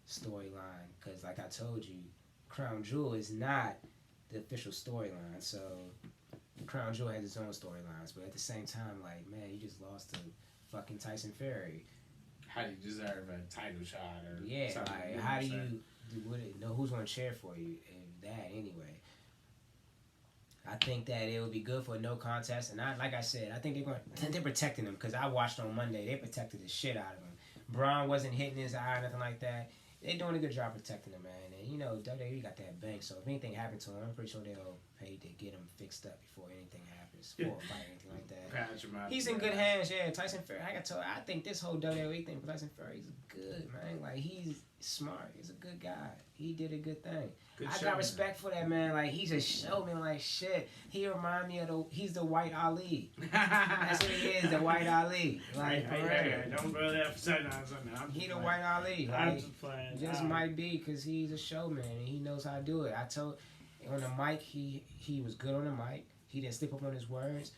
storyline. Because like I told you, Crown Jewel is not the official storyline. So Crown Jewel has its own storylines. But at the same time, like, man, you just lost to fucking Tyson Fury. How do you deserve a title shot? Or yeah, like, how do you know who's going to cheer for you in that anyway? I think that it would be good for a no contest, and like I said, I think they're protecting him because I watched on Monday. They protected the shit out of him. Braun wasn't hitting his eye or nothing like that. They're doing a good job protecting him, man. And you know, WWE got that bank, so if anything happened to him, I'm pretty sure they'll pay to get him fixed up before anything happens, before a fight or anything like that. He's in good hands, yeah. Tyson Fury, I think this whole WWE thing for Tyson Fury is good, man. Like, he's smart. He's a good guy. He did a good thing. I got respect for that man. Like, he's a showman. Like, shit. He remind me of he's the White Ali. That's what he is, the White Ali. Like, hey, don't go there for saying he the White Ali. Like, I'm just playing. Just might be because he's a showman and he knows how to do it. I told on the mic, he was good on the mic. He didn't slip up on his words.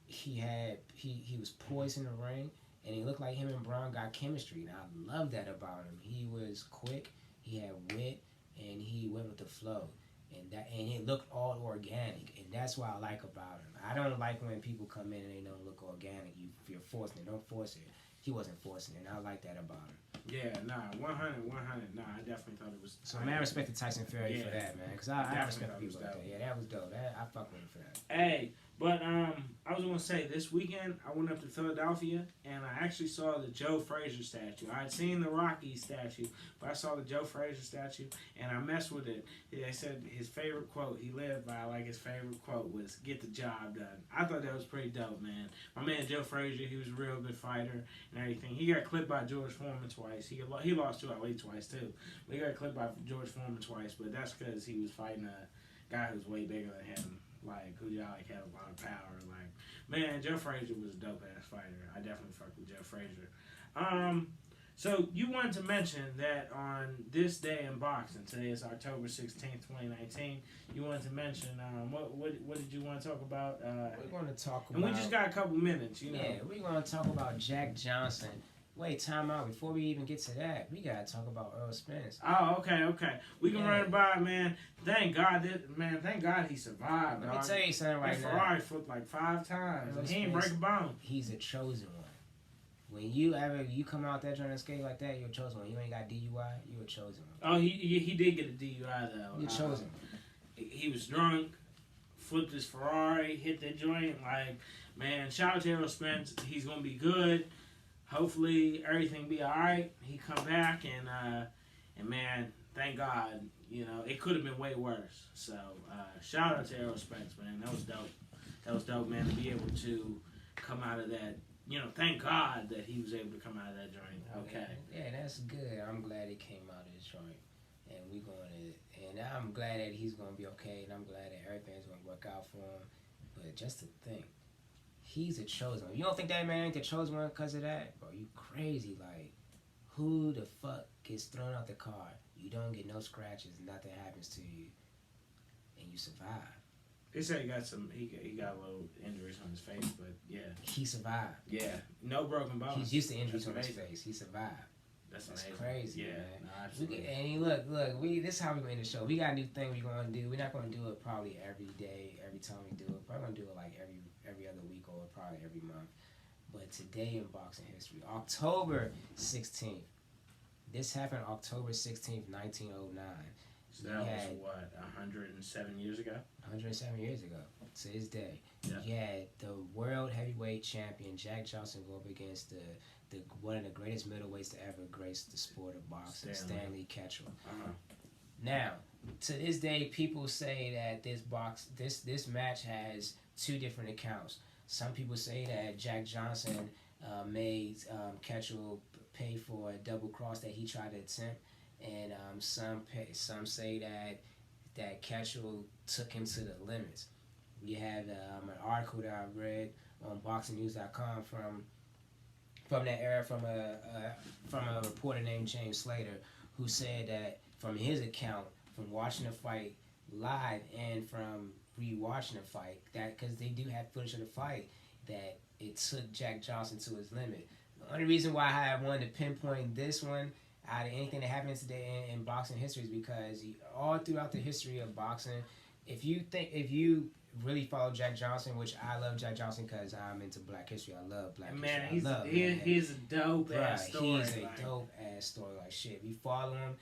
he was poised in the ring, and it looked like him and Braun got chemistry, and I love that about him. He was quick, he had wit, and he went with the flow. And it looked all organic, and that's what I like about him. I don't like when people come in and they don't look organic. You're forcing it. Don't force it. He wasn't forcing it, and I like that about him. Yeah, nah, 100. Nah, I definitely thought it was. So, man, I respect Tyson Fury for that, man, because I respect people like that. Yeah, that was dope. I fuck with him for that. Hey, but I was gonna say this weekend I went up to Philadelphia and I actually saw the Joe Frazier statue. I had seen the Rocky statue, but I saw the Joe Frazier statue and I messed with it. They said his favorite quote he lived by, like his favorite quote was "Get the job done." I thought that was pretty dope, man. My man Joe Frazier, he was a real good fighter and everything. He got clipped by George Foreman twice. He lost to Ali twice too, but he got clipped by George Foreman twice. But that's because he was fighting a guy who's way bigger than him. Like, who y'all like had a lot of power. Like, man, Joe Frazier was a dope ass fighter. I definitely fucked with Joe Frazier. So you wanted to mention that on this day in boxing, today is October 16th, 2019. You wanted to mention what did you want to talk about? We're going to talk about. And we just got a couple minutes, you know. Yeah, we're going to talk about Jack Johnson. Wait, time out. Before we even get to that, we gotta talk about Earl Spence. Oh, okay. We can run it by, man. Thank God he survived. Let me tell you something right now. Ferrari flipped like 5 times, and he ain't break a bone. He's a chosen one. When you come out that joint and skate like that, you're a chosen one. You ain't got DUI, you're a chosen one. Oh, he did get a DUI though. You're chosen. He was drunk, flipped his Ferrari, hit that joint. Like, man, shout out to Earl Spence. He's gonna be good. Hopefully everything be all right. He come back and man, thank God. You know, it could have been way worse. So shout out to Errol Spence, man. That was dope. That was dope, man, to be able to come out of that. You know, thank God that he was able to come out of that joint. Okay. Yeah, that's good. I'm glad he came out of this joint, and and I'm glad that he's gonna be okay, and I'm glad that everything's gonna work out for him. But just to think. He's a chosen one. You don't think that man ain't the chosen one because of that? Bro, you crazy. Like, who the fuck gets thrown out the car? You don't get no scratches, nothing happens to you, and you survive. They say he got little injuries on his face, but yeah. He survived. Yeah. No broken bones. He's used to injuries on his face. He survived. That's crazy, yeah, man. No, absolutely. And look, this is how we end the show. We got a new thing we're going to do. We're not going to do it probably every day, every time we do it. Probably going to do it like every other week or probably every month. But today in boxing history, October 16th. This happened October 16th, 1909. So that was what, 107 years ago? 107 years ago, to this day. Yeah. You had the world heavyweight champion Jack Johnson go up against the one of the greatest middleweights to ever grace the sport of boxing, Stanley Ketchel. Now, to this day, people say that this match has 2 different accounts. Some people say that Jack Johnson made Ketchel pay for a double cross that he tried to attempt, and some say that Ketchel took him to the limits. We have an article that I read on BoxingNews.com from that era from a reporter named James Slater, who said that from his account, from watching the fight live and from rewatching the fight, that because they do have footage of the fight, that it took Jack Johnson to his limit. The only reason why I wanted to pinpoint this one out of anything that happened today in boxing history is because all throughout the history of boxing, if you really follow Jack Johnson, which I love Jack Johnson because I'm into Black history. I love Black history. He's a dope ass story. He's a dope ass story. Like shit, if you follow him,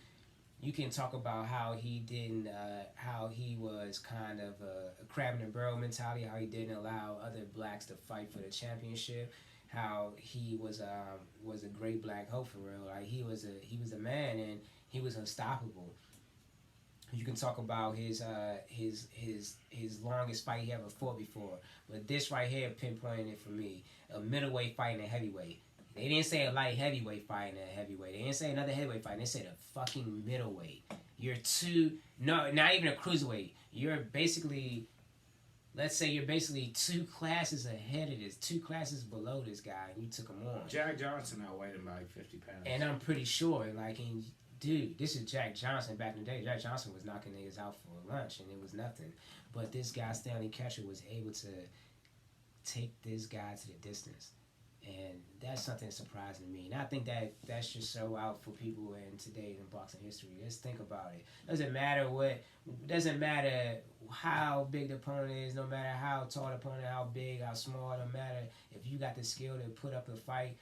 you can talk about how he didn't, how he was kind of a crab in the barrel mentality, how he didn't allow other blacks to fight for the championship, how he was a great black hope for real. Like he was a man and he was unstoppable. You can talk about his longest fight he ever fought before, but this right here pinpointed it for me: a middleweight fight and a heavyweight. They didn't say a light heavyweight fight and a heavyweight. They didn't say another heavyweight fight. They said a fucking middleweight. Not even a cruiserweight. You're basically, let's say you're basically 2 classes ahead of this, 2 classes below this guy, and you took him on. Jack Johnson outweighed him by like 50 pounds. And I'm pretty sure, dude, this is Jack Johnson back in the day. Jack Johnson was knocking niggas out for lunch, and it was nothing. But this guy, Stanley Ketchel, was able to take this guy to the distance. And that's something surprising to me. And I think that should show out for people in today in boxing history. Just think about it. Doesn't matter how big the opponent is, no matter how tall the opponent, how big, how small, no matter if you got the skill to put up the fight.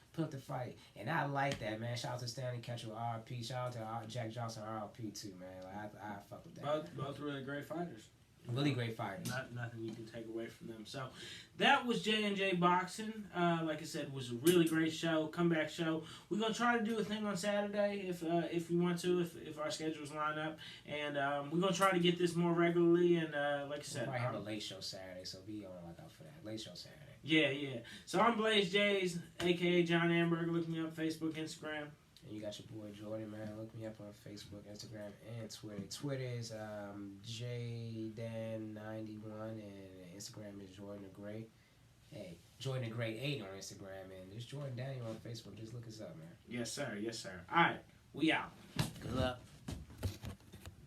And I like that, man. Shout out to Stanley Ketchel, RP. Shout out to Jack Johnson, RP too, man. Like, I fuck with that. Both really great fighters. Really great fighters. Nothing you can take away from them. So that was J&J Boxing. Like I said, it was a really great show, comeback show. We're gonna try to do a thing on Saturday if we want to, if our schedules line up, and we're gonna try to get this more regularly. And like I said, we'll probably have a late show Saturday, so be on the lookout for that. Late show Saturday. Yeah. So I'm Blaze Jays, aka John Amberg. Look me up Facebook, Instagram. And you got your boy Jordan, man. Look me up on Facebook, Instagram, and Twitter. Twitter is JDan91, and Instagram is Jordan the Great. Hey, Jordan the Great 8 on Instagram, and there's Jordan Daniel on Facebook. Just look us up, man. Yes, sir. All right, we out. Good luck.